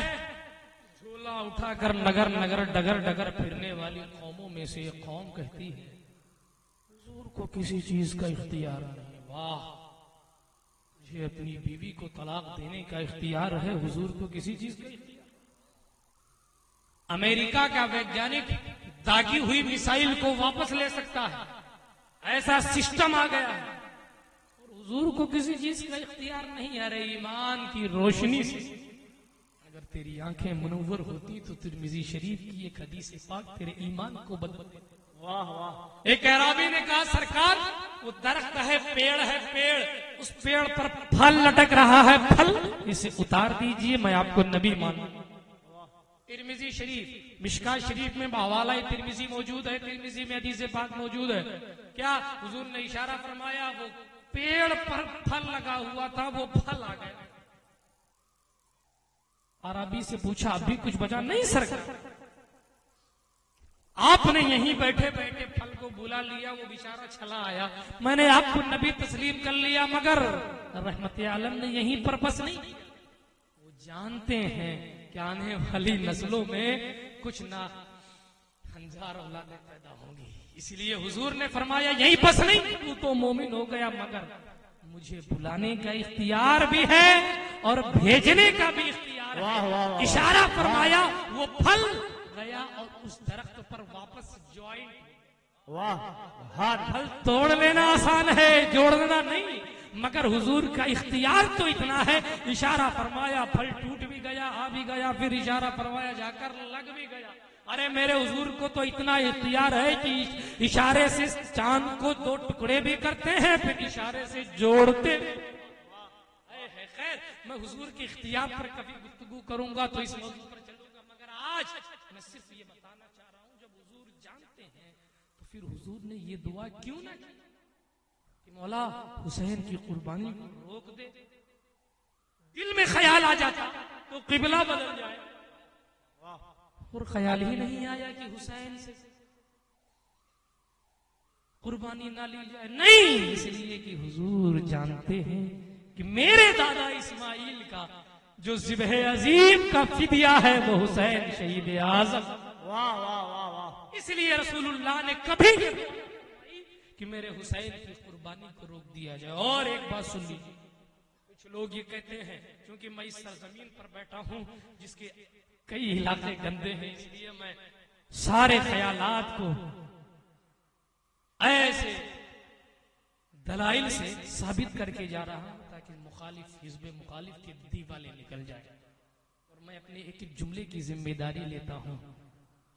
झोला उठाकर नगर नगर डगर डगर फिरने वाली कौमों में से एक कौम कहती है हुजूर को किसी चीज का इख्तियार नहीं। वाह, मुझे अपनी बीवी को तलाक देने का इख्तियार है, हुजूर को किसी चीज का इख्तियार। अमेरिका का वैज्ञानिक दागी हुई मिसाइल को वापस ले सकता है, ऐसा सिस्टम आ गया है, और हुजूर को किसी चीज का इख्तियार नहीं। अरे ईमान की रोशनी से अगर तेरी आंखें मुनव्वर होती तो तिरमिजी शरीफ की एक हदीस पाक तेरे ईमान को बदल देती। वाह वाह। एक अराबी ने कहा सरकार वो दरख्त है, पेड़ है, पेड़, उस पेड़ पर फल लटक रहा है, फल इसे उतार दीजिए, मैं आपको नबी मानूं। तिरमिजी शरीफ, मिशका शरीफ में हवाला तिरमिजी मौजूद है, तिरमिजी में हदीस पाक मौजूद है। क्या हुजूर ने इशारा फरमाया, वो पेड़ पर फल लगा हुआ था, वो फल आ गया। अरबी से पूछा अभी कुछ बचा नहीं सरकार, आपने यहीं बैठे बैठे फल को बुला लिया, वो बेचारा चला आया, मैंने आपको नबी तस्लीम कर लिया, मगर रहमत आलम ने यहीं पर बस नहीं। वो जानते हैं कि आने वाली नस्लों में कुछ ना हंजार औलादें पैदा होंगी, इसलिए हुजूर ने फरमाया यही बस नहीं, तू तो मोमिन हो गया, मगर मुझे बुलाने का इख्तियार भी है और भेजने का भी इख्तियार है। वाह, वाह, वाह, इशारा फरमाया, वो फल गया और उस दरख्त पर वापस ज्वाइन। वाह। फल तोड़ लेना आसान है, जोड़ लेना नहीं, मगर हुजूर का इख्तियार तो इतना है, इशारा फरमाया फल टूट भी गया, आ भी गया, फिर इशारा फरमाया जाकर लग भी गया। अरे मेरे हुजूर को तो इतना इख्तियार है कि इशारे से चांद को दो टुकड़े भी करते हैं, फिर इशारे से जोड़ते। खैर, मैं हुजूर के इख्तियार पर कभी गुफ्तगू करूंगा तो इस मौजू पर चलूंगा, मगर आज मैं सिर्फ ये बताना चाह रहा हूं, जब हुजूर जानते हैं तो फिर हुजूर ने ये दुआ क्यों ना की कि मौला हुसैन की कुर्बानी को रोक दे। दिल में ख्याल आ जाता तो किबला बदल जाए, और ख्याल ही नहीं आया कि हुसैन से कुर्बानी ना ली जाए। नहीं, इसलिए कि हुजूर जानते हैं कि मेरे दादा इस्माइल का जो ज़िबह अजीम का फिदिया है वो हुसैन शहीद आज़म। वाह वाह वाह वाह। इसलिए रसूलुल्लाह ने कभी कि मेरे हुसैन की कुर्बानी को रोक दिया जाए। और एक बात सुन लीजिए, कुछ लोग ये कहते हैं क्योंकि मैं इस सरजमीन पर बैठा हूं जिसके कई इलाके गंदे हैं, इसलिए मैं सारे ख्यालात को ऐसे दलाइल से साबित करके जा रहा हूं ताकि मुखालिफ हिज़्ब मुखालिफ के दीवाले निकल जाए। और मैं अपने एक एक जुमले की जिम्मेदारी लेता हूं।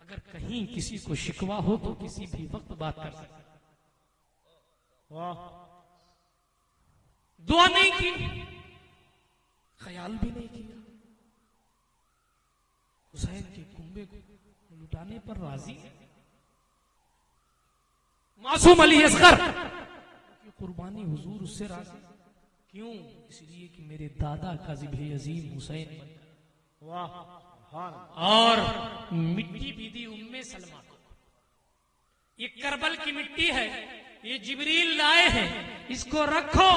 अगर कहीं किसी को शिकवा हो तो किसी भी वक्त बात कर सकता। दुआ नहीं की, ख्याल भी नहीं किया, हुसैन के कुंबे को लुटाने पर राजी है। मासूम अली असगर की कुर्बानी हुजूर उससे राजी। क्यों? इसलिए कि मेरे दादा का ज़िब्ह अजीम हुसैन। और मिट्टी भी दी उम्मे सलमा को। ये करबल की मिट्टी है, ये जिब्रील लाए हैं, इसको रखो,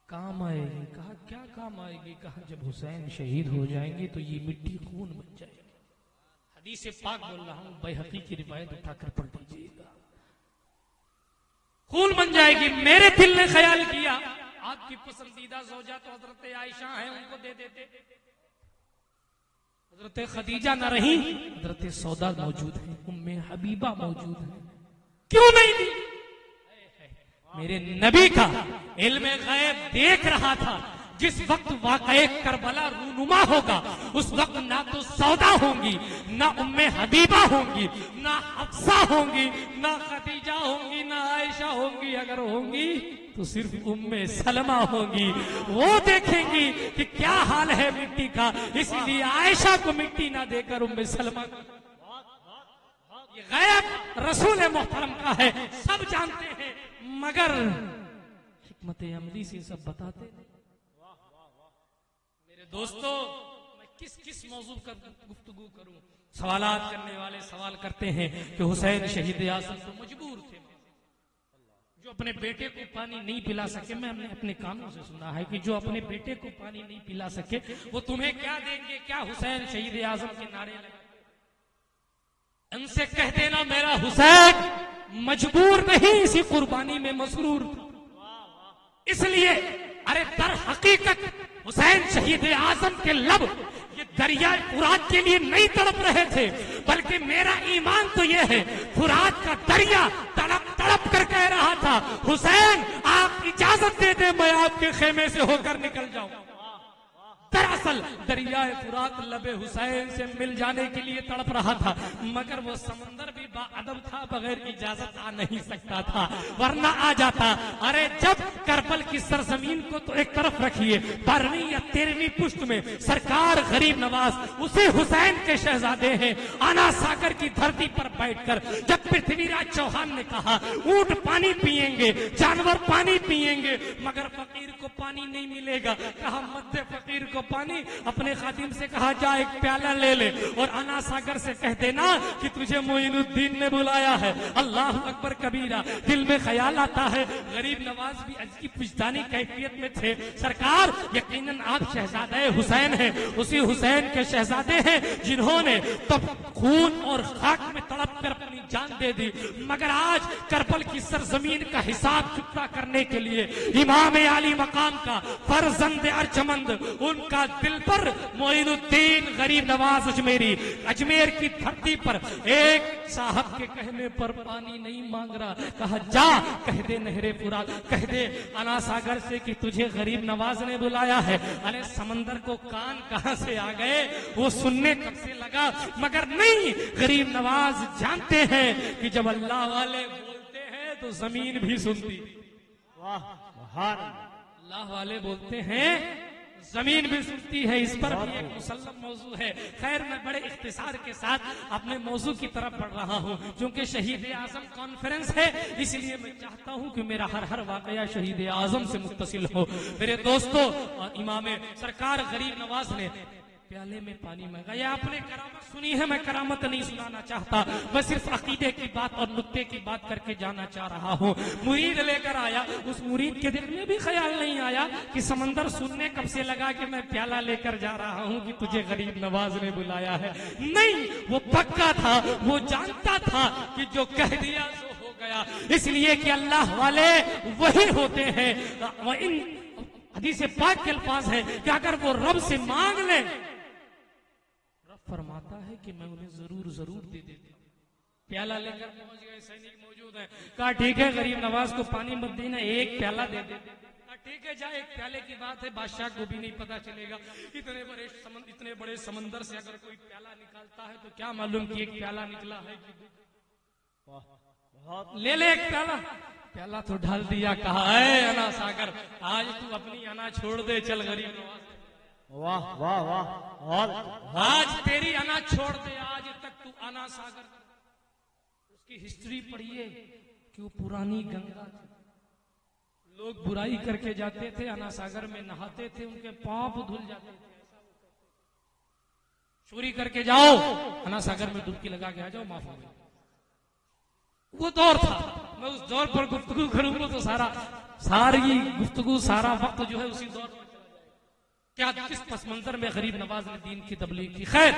काम आएगी। कहा क्या काम आएगी? कहा जब हुसैन शहीद हो जाएंगे तो ये मिट्टी खून बन जाएगी। हदीस पाक बोल रहा हूं, बैहकी की रिवायत उठाकर पढ़ लीजिएगा। खून बन जाएगी। मेरे दिल ने ख्याल किया आपकी पसंदीदा ज़ौजा तो हजरत आयशा है, उनको दे देते। हजरत खदीजा न रही, हजरत सौदा मौजूद है, उम्मे हबीबा मौजूद है, क्यों नहीं दी? मेरे नबी का इल्म गैब देख रहा था। जिस वक्त वाक़ए करबला रूनुमा होगा उस वक्त ना तो सौदा होंगी, ना उम्मे हबीबा होंगी, ना हफ्सा होंगी, ना खदीजा होंगी, ना आयशा होंगी। अगर होंगी तो सिर्फ उम्मे सलमा होंगी। वो देखेंगी कि क्या हाल है मिट्टी का, इसलिए आयशा को मिट्टी ना देकर उम्मे सलमा। ये गैब रसूल मोहतरम का है, सब जानते हैं, मगर हिकमत अमली से सब बताते नहीं। मेरे दोस्तों, मैं किस किस मौजू का गुफ्तगू करूं? सवालात करने वाले सवाल करते हैं कि हुसैन शहीद आज़म तो मजबूर थे, जो अपने बेटे को पानी नहीं पिला सके। मैंने अपने कानों से सुना है कि जो अपने बेटे को पानी नहीं पिला सके वो तुम्हें क्या देंगे? क्या हुसैन शहीद आज़म के नारे लगे? उनसे कह देना मेरा हुसैन मजबूर नहीं, इसी कुर्बानी में मसरूर था। इसलिए अरे दर हकीकत हुसैन शहीद आज़म के लब ये दरिया फुरात के लिए नहीं तड़प रहे थे, बल्कि मेरा ईमान तो ये है फुरात का दरिया तड़प तड़प कर कह रहा था, हुसैन आप इजाजत दे दे मैं आपके खेमे से होकर निकल जाऊं। दरअसल दरियाए फुरात लबे हुसैन से मिल जाने के लिए तड़प रहा था, मगर वो समंदर भी बाअदब था, बगैर इजाजत आ नहीं सकता था, वरना आ जाता। अरे जब करबल की सरजमीन को तो एक तरफ रखिए, 12वीं या 13वीं पुश्त में सरकार गरीब नवाज उसे हुसैन के शहजादे हैं, आना सागर की धरती पर बैठकर जब पृथ्वीराज चौहान ने कहा ऊंट पानी पिएंगे, जानवर पानी पिएंगे, मगर फकीर को पानी नहीं मिलेगा, कहा मध्य फकीर को पानी। अपने खादिम से कहा जा एक प्याला ले ले और आना सागर से कह देना कि तुझे मोइनुद्दीन ने बुलाया है। अल्लाह अकबर कबीरा। दिल में ख्याल आता है गरीब नवाज भी अजीब विजदानी कैफियत में थे। सरकार यकीनन आप शहजादे हुसैन हैं, उसी हुसैन के शहजादे हैं जिन्होंने तब खून और खाक में तड़प कर अपनी जान दे दी, मगर आज करबल की सरजमीन का हिसाब चुकता करने के लिए इमाम आली मकाम का फर्जंद अर्जमंद उनका दिल पर मोइनुद्दीन गरीब नवाज अजमेरी अजमेर की धरती पर एक साहब के कहने पर पानी नहीं मांग रहा, कहा जा कह दे नहरे फुरात, कह दे आना सागर से कि तुझे गरीब नवाज ने बुलाया है। अरे समंदर को कान कहां से आ गए, वो सुनने कब से लगा, मगर नहीं, गरीब नवाज जानते हैं कि जब अल्लाह वाले बोलते हैं तो जमीन भी सुनती। वाह, अल्लाह वाले बोलते हैं जमीन भी सुनती है। इस पर भी एक मुसल्लम मौजू है। खैर मैं बड़े इख्तिसार के साथ अपने मौजू की तरफ बढ़ रहा हूँ, क्योंकि शहीद आजम कॉन्फ्रेंस है, इसलिए मैं चाहता हूँ कि मेरा हर वाकया शहीद आजम से मुत्तसिल हो। मेरे दोस्तों, इमाम सरकार गरीब नवाज ने प्याले में पानी मांगा। या आपने करामत सुनी है, मैं करामत नहीं सुनाना चाहता, मैं सिर्फ अकीदे की बात और नुक्ते की बात करके जाना चाह रहा हूँ। मुरीद लेकर आया, उस मुरीद के दिल में भी ख्याल नहीं आया कि समंदर सुनने कब से लगा कि मैं प्याला लेकर जा रहा हूँ कि तुझे गरीब नवाज ने बुलाया है। नहीं, वो पक्का था, वो जानता था कि जो कह दिया सो हो गया, इसलिए कि अल्लाह वाले वही होते हैं। इन हदीस पाक के अल्फाज है कि अगर वो रब से मांग ले, फरमाता है कि मैं उन्हें जरूर जरूर दे देता हूं। प्याला लेकर पहुंच गए, सैनिक मौजूद है, कहा ठीक है गरीब नवाज को पानी मत देना, एक प्याला दे दे। कहा ठीक है जाए, एक प्याले की बात है, बादशाह को भी नहीं पता चलेगा। इतने बड़े समंदर से अगर कोई प्याला निकालता है तो क्या मालूम कि एक प्याला निकला है कि ले ले एक प्याला। प्याला तो ढाल दिया, कहा है अना सागर आज तू अपनी अना छोड़ दे, चल गरीब नवाज। वाह वाह वाह, आज तेरी अना छोड़ दे, आज तक तू अना सागर। उसकी हिस्ट्री पढ़िए कि वो पुरानी गंगा थी, लोग बुराई करके जाते थे, अना सागर में नहाते थे, उनके पाप धुल जाते थे। चोरी करके जाओ, अना सागर में डुबकी लगा के आ जाओ, माफ हो गया। वो दौर था, मैं उस दौर पर गुफ्तगू करूंगा तो सारी गुफ्तगू, सारा वक्त जो है उसी दौर पर क्या किस पस मंजर में गरीब नवाज ने दीन की तबलीग की। खैर,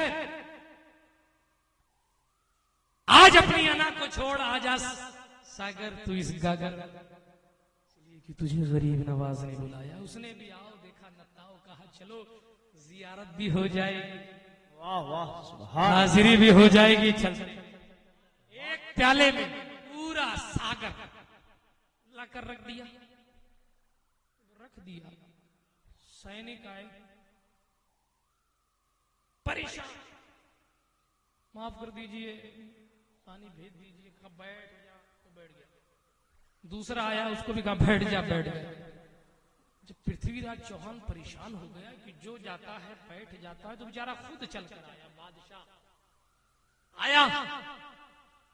आज अपनी अना को छोड़, आजा सागर तू इस गागर, कि तुझे गरीब नवाज ने बुलाया। उसने भी आओ देखा, नताओ कहा चलो जियारत भी हो जाएगी, वाह वाह, हाजिरी भी हो जाएगी। चल, एक प्याले में पूरा सागर लाकर रख दिया। सैनिक आए परेशान, माफ कर दीजिए, पानी भेज दीजिए, कहा बैठ जा, तो बैठ गया। दूसरा आया, उसको भी कहा बैठ जा, बैठ गया। जब पृथ्वीराज चौहान परेशान हो गया कि जो जाता है बैठ जाता है, तो बेचारा खुद चल कर आया। बादशाह आया,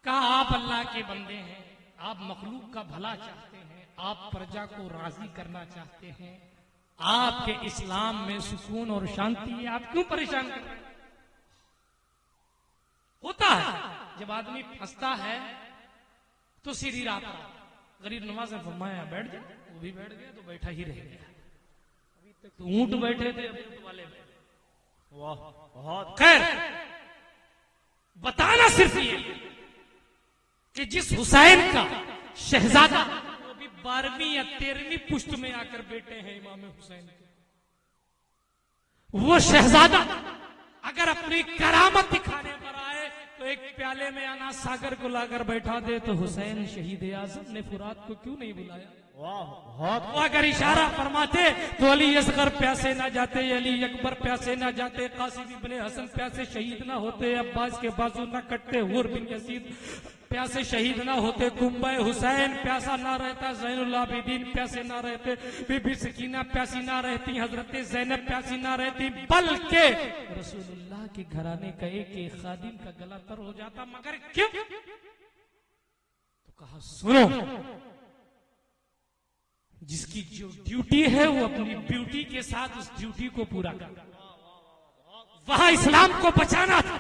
कहा आप अल्लाह के बंदे हैं, आप मखलूक का भला चाहते हैं, आप प्रजा को राजी करना चाहते हैं, आपके इस्लाम में सुकून और शांति है, आप क्यों परेशान कर रहे हैं? होता है जब आदमी फंसता है तो सीधी रात गरीब नवाज ने फरमाया बैठ जा, वो भी बैठ गया, तो बैठा ही रह गया। अभी तक तो ऊंट बैठे थे, अभी ऊंट वाले बैठे। वाह बहुत। खैर, बताना सिर्फ ये कि जिस हुसैन का शहजादा, वो भी 12वीं या 13वीं पुश्त में आकर बैठे हैं इमाम हुसैन के, वो शहजादा अगर अपनी करामत दिखाने पर आए तो एक प्याले में अना सागर को लाकर बैठा दे, तो हुसैन शहीद आजम ने फुरात को क्यों नहीं बुलाया? वो अगर इशारा फरमाते तो अली असगर प्यासे ना जाते, अली अकबर प्यासे ना जाते, कासिम इब्ने हसन प्यासे शहीद ना होते, अब्बास के बाजू ना कटते, हुर बिन यजीद प्यासे शहीद ना होते, कुंबे हुसैन प्यासा ना रहता, ज़ैनुल आबिदीन प्यासे ना रहते, बीबी सकीना प्यासी ना रहती, हजरत ज़ैनब प्यासी ना रहती, बल्कि रसूलुल्लाह के घराने का एक खादिम का गला तर हो जाता। मगर क्यों? तो कहा सुनो, जिसकी जो ड्यूटी है वो अपनी ड्यूटी के साथ उस ड्यूटी को पूरा कर। वहां इस्लाम को बचाना था,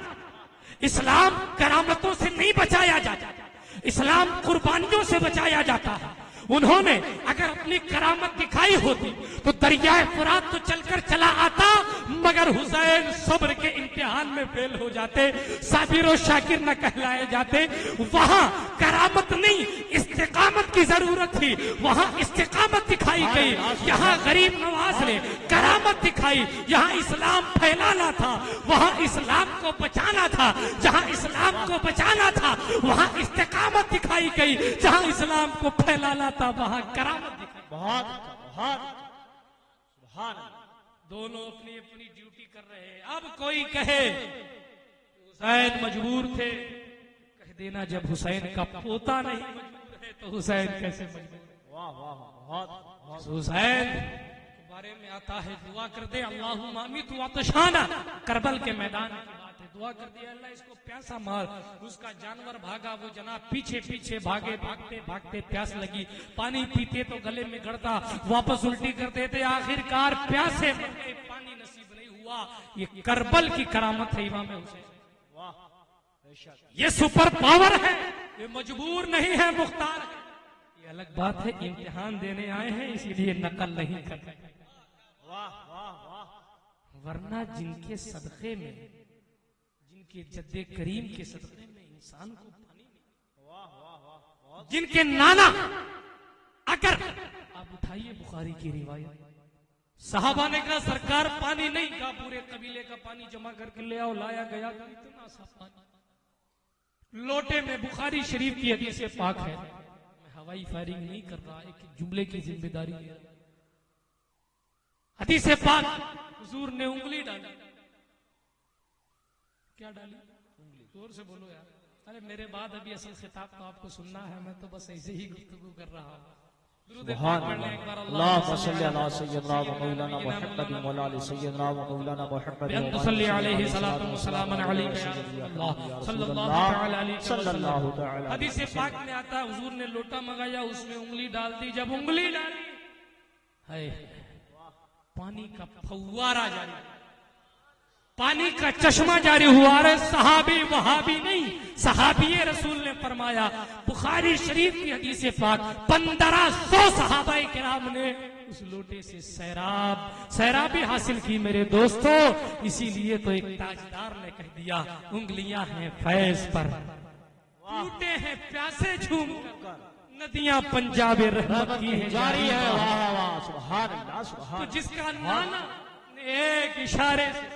इस्लाम करामतों से नहीं बचाया जाता, इस्लाम कुर्बानियों से बचाया जाता है। उन्होंने अगर अपनी करामत दिखाई होती तो दरियाए फुरात तो चलकर चला आता, मगर हुसैन सब्र के इम्तिहान में फेल हो जाते, साबिर और शाकिर न कहलाए जाते। वहां करामत नहीं, इस्तिकामत की जरूरत थी, वहां इस्तिकामत दिखाई गई। यहाँ गरीब नवाज ने करामत दिखाई, यहाँ इस्लाम फैलाना था, वहां इस्लाम को बचाना था। जहां इस्लाम को बचाना था वहां इस्तिकामत दिखाई गई, जहां इस्लाम को फैलाना था वहां करामत दिखाई। बहुत बहुत सुभान। दोनों अपनी अपनी ड्यूटी कर रहे हैं। अब कोई कहे हुसैन मजबूर थे, कह देना जब हुसैन का पोता नहीं मजबूर है तो हुसैन कैसे मजबूर? वाह वाह बहुत। हुसैन के बारे में आता है, दुआ कर दे अल्लाहुम्मा अमीतु अतशाना, करबल के मैदान की बात है, दुआ कर दिया अल्लाह इसको प्यासा मार। उसका जानवर भागा, वो जनाब पीछे पीछे भागे, भागते भागते प्यास लगी, पानी पीते तो गले में गड़ता, वापस उल्टी करते थे, आखिरकार प्यासे मर गए, पानी नसीब नहीं हुआ। ये करबल की करामत है इमाम हुसैन। ये सुपर पावर है, ये मजबूर नहीं है, मुख्तार है। ये अलग बात है, इम्तिहान देने आए हैं इसीलिए नकल नहीं कर रहे। वाह वाह वाह। वरना जिनके सदक़े में, जिनके जद्दे करीम के सदक़े में इंसान को पानी नहीं, वाह वाह वाह। जिनके नाना, अगर आप उठाइए बुखारी की रिवायत, साहबा ने कहा सरकार पानी नहीं, कहा पूरे कबीले का पानी जमा करके ले आओ, लाया गया तो इतना सा पानी लोटे में। बुखारी शरीफ की हदीस पाक है, मैं हवाई फायरिंग नहीं कर रहा, एक जुमले की जिम्मेदारी है। हदीस पाक हुजूर ने उंगली डाली। क्या डाली? जोर से बोलो यार। अरे मेरे बाद अभी असल खिताब तो आपको सुनना है, मैं तो बस ऐसे ही गुफ्तगू कर रहा हूँ। सुभान अल्लाह सल्ली अला सय्यदना व मौलाना मुहम्मद व अला सय्यदना व मौलाना मुहम्मद बेअंत सल्ली अलैहि सलातु व सलामन अलैका या अल्लाह सल्लल्लाहु तआला। हदीस पाक में आता है हुजूर ने लोटा मंगाया, उसमें उंगली डाल दी। जब उंगली डाली, हाय पानी का फव्वारा जारी, पानी का चश्मा जारी हुआ। अरे सहाबी वहाबी नहीं, सहाबी रसूल ने फरमाया, बुखारी शरीफ की हदीस पाक, 1500 सहाबाए किराम ने उस लोटे से सैराबी हासिल की मेरे दोस्तों। इसीलिए तो एक ताजदार ने कह दिया, उंगलियां हैं फैज पर, टूटे हैं प्यासे झूम कर, नदियां पंजाब रहमत की है जारी है। वाह वाह सुभान अल्लाह सुभान। तो जिसका नाना एक इशारे से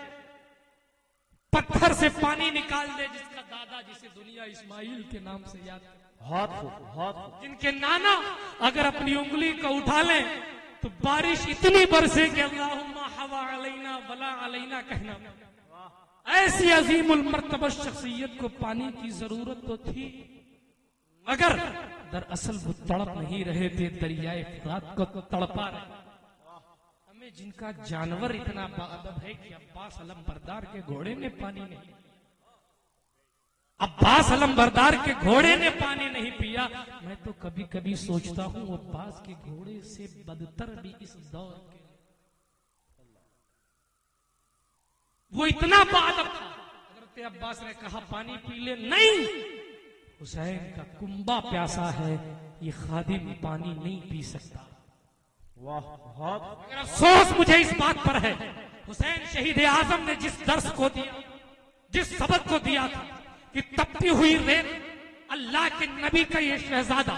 पत्थर से पानी निकाल दे, जिसका दादा जिसे दुनिया इस्माइल के नाम से याद, बहुत खूब बहुत खूब। जिनके नाना अगर अपनी उंगली को उठा लें तो बारिश इतनी बरसे कि अल्लाहुम्मा हवा अलैना वला अलैना कहना। ऐसी अजीमुल मर्तबा शख्सियत को पानी की जरूरत तो थी, मगर दरअसल वो तड़प नहीं रहे थे, दरियाए फुरात को तड़पा रहे। जिनका जानवर इतना बाअदब है कि अब्बास अलमबरदार के घोड़े ने पानी नहीं, अब्बास अलमबरदार के घोड़े ने पानी नहीं पिया। मैं तो कभी कभी सोचता हूँ अब्बास के घोड़े से बदतर भी इस दौर के, वो इतना बाअदब था। हज़रत अब्बास ने कहा पानी पी ले, नहीं, हुसैन का कुंबा प्यासा है, ये खादिम पानी नहीं पी सकता। वाह बहुत। मगर अफसोस मुझे इस बात पर है, हुसैन शहीद आजम ने जिस दर्स को दिया, जिस सबक को दिया था कि तपती हुई रेत अल्लाह के नबी का ये शहजादा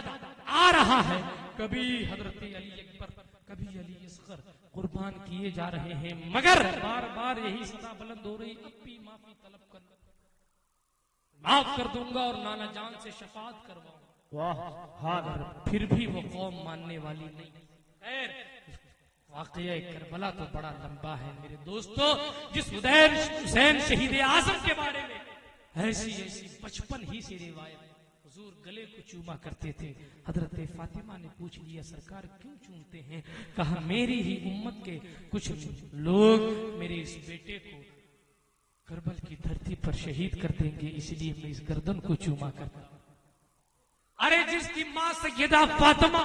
आ रहा है, कभी हजरत अली अकबर, कभी अली असगर कुर्बान किए जा रहे हैं, मगर बार बार यही सदा बुलंद हो रही, अब भी माफी तलब कर, माफ कर दूंगा और नाना जान से शफात करवाऊंगा। वाह, फिर भी वो कौम मानने वाली नहीं। वाकया करबला तो बड़ा लंबा है मेरे दोस्तों। जिस हुसैन शहीद आजम के बारे में ऐसी ऐसी बचपन ही से रिवायत, हुजूर गले को चूमा करते थे। हजरत फातिमा ने पूछ लिया, सरकार क्यों चूमते हैं? कहा मेरी ही उम्मत के कुछ लोग मेरे इस बेटे को करबल की धरती पर शहीद कर देंगे, इसलिए मैं इस गर्दन को चूमा करता। अरे जिसकी मां सैयदा फातिमा,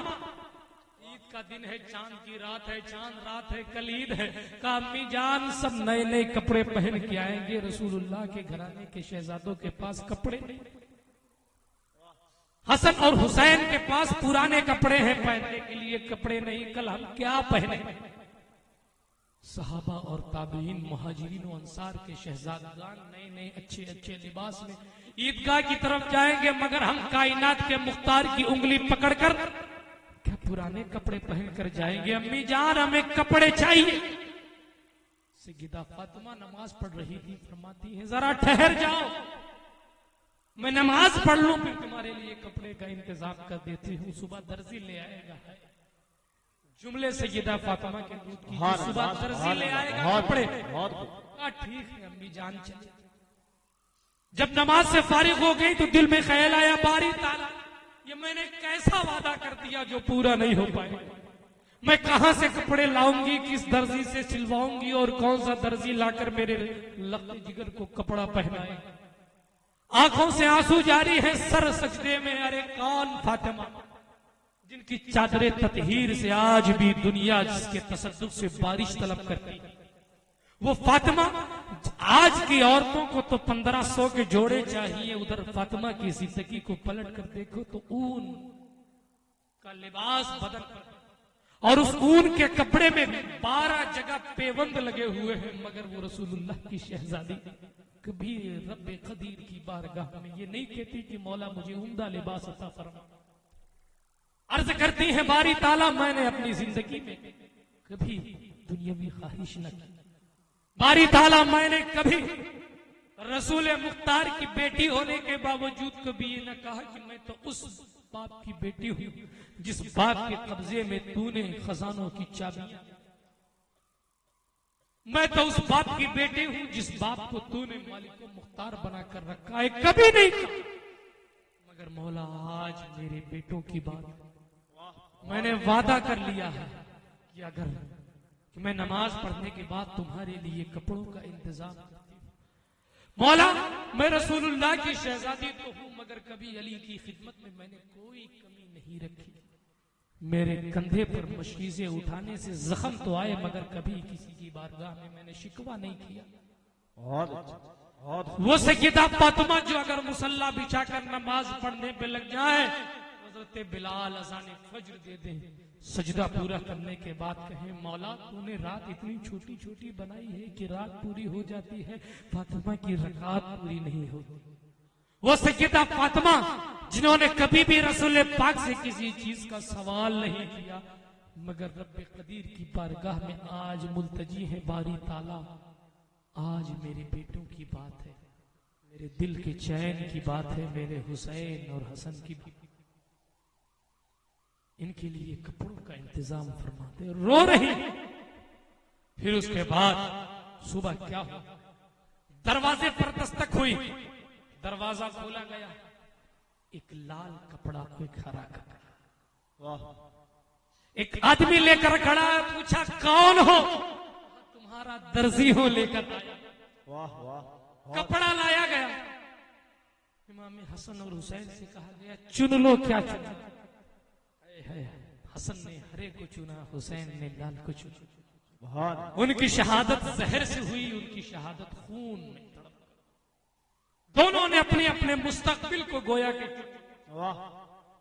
का दिन है, चांद की रात है, चांद रात है, कल ईद है, का अम्मी जान सब नए नए कपड़े पहन के आएंगे, रसूलुल्लाह के घराने के शहजादों के पास कपड़े नहीं, हसन और हुसैन के पास पुराने कपड़े हैं, पहनने के लिए कपड़े नहीं, कल हम क्या पहने? सहाबा और ताबीन, मुहाजिरीन और अंसार के शहजादान नए नए अच्छे अच्छे लिबास में ईदगाह की तरफ जाएंगे, मगर हम कायनात के मुख्तार की उंगली पकड़कर क्या पुराने कपड़े पहनकर जाएंगे? अम्मी जान हमें कपड़े चाहिए। सैयदा फातिमा नमाज पढ़ रही थी, फरमाती है जरा ठहर जाओ, मैं नमाज पढ़ लूं, फिर तुम्हारे लिए कपड़े का इंतजाम कर देती हूँ, सुबह दर्जी ले आएगा। जुमले सैयदा फातिमा के दूध की, सुबह दर्जी ले आएगा कपड़े। ठीक है अम्मी जान चले। जब नमाज से फारिग हो गई तो दिल में ख्याल आया, बारी ताला, ये मैंने कैसा वादा कर दिया जो पूरा नहीं हो पाए। मैं कहां से कपड़े लाऊंगी, किस दर्जी से सिलवाऊंगी, और कौन सा दर्जी लाकर मेरे लख्ते जिगर को कपड़ा पहनाए। आंखों से आंसू जारी है, सर सजदे में। अरे कौन फातिमा, जिनकी चादरे ततहीर से आज भी दुनिया जिसके तसद्दुक से बारिश तलब करती, वो फातिमा। आज की औरतों को तो 1500 के जोड़े चाहिए, उधर फातिमा की जिंदगी को पलट कर देखो तो ऊन का लिबास बदल कर, और उस ऊन के कपड़े में 12 जगह पेवंद लगे हुए हैं, मगर वो रसूलुल्लाह की शहजादी कभी रब्बे कदीर की बारगाह में ये नहीं कहती कि मौला मुझे उम्दा लिबास अता फरमा। अर्ज करती है बारी ताला, मैंने अपनी जिंदगी में कभी दुनियावी ख्वाहिश न की। बारी ताला, मैंने कभी रसूल मुख्तार की बेटी होने के बावजूद कभी ये न कहा कि मैं तो उस बाप की बेटी हूं जिस बाप के कब्जे में तूने खजानों की चाबियां, मैं तो उस बाप की बेटी हूं जिस बाप को तूने मालिक मुख्तार बनाकर रखा है, कभी नहीं था। मगर मौला आज मेरे बेटों की बात मैंने वादा कर लिया है कि अगर मैं नमाज पढ़ने के बाद तुम्हारे लिए कपड़ों का इंतजाम करती हूं। मौला मैं रसूलुल्लाह की शहजादी तो हूं, मगर कभी अली की खिदमत में मैंने कोई कमी नहीं रखी। मेरे कंधे पर मशीजें उठाने से जख्म तो आए, मगर कभी किसी की बारगाह में मैंने शिकवा नहीं किया। वो सैयदा फातिमा जो अगर मुसल्ला बिछाकर नमाज पढ़ने पे लग जाए, हज़रत बिलाल अज़ान फज्र दे दे, सजदा पूरा करने के बाद कहे मौला तूने रात इतनी छोटी छोटी बनाई है कि रात पूरी हो जाती है, फातिमा की रकात पूरी नहीं होती। वो सैयदा फातिमा जिन्होंने कभी भी रसूल पाक से किसी चीज का सवाल नहीं किया, मगर रब्बे कदीर की बारगाह में आज मुल्तजी है बारी ताला। आज मेरे बेटों की बात है, मेरे दिल के चैन की बात है, मेरे हुसैन और हसन की भी। इनके लिए कपड़ों का इंतजाम फरमाते, रो रही। फिर उसके बाद सुबह क्या हुआ, दरवाजे पर दस्तक हुई, दरवाजा खोला गया, एक लाल कपड़ा पे खड़ा कपड़ा, एक आदमी लेकर खड़ा है। पूछा कौन हो? तुम्हारा दर्जी हो लेकर आया। वाह वाह, कपड़ा लाया गया। इमाम हसन और हुसैन से कहा गया चुन लो, क्या चुना? हसन ने हरे को चुना, हुसैन ने लाल को चुना। उनकी शहादत जहर से हुई, उनकी शहादत खून में तड़प। दोनों ने अपने अपने मुस्तकबिल को गोया के।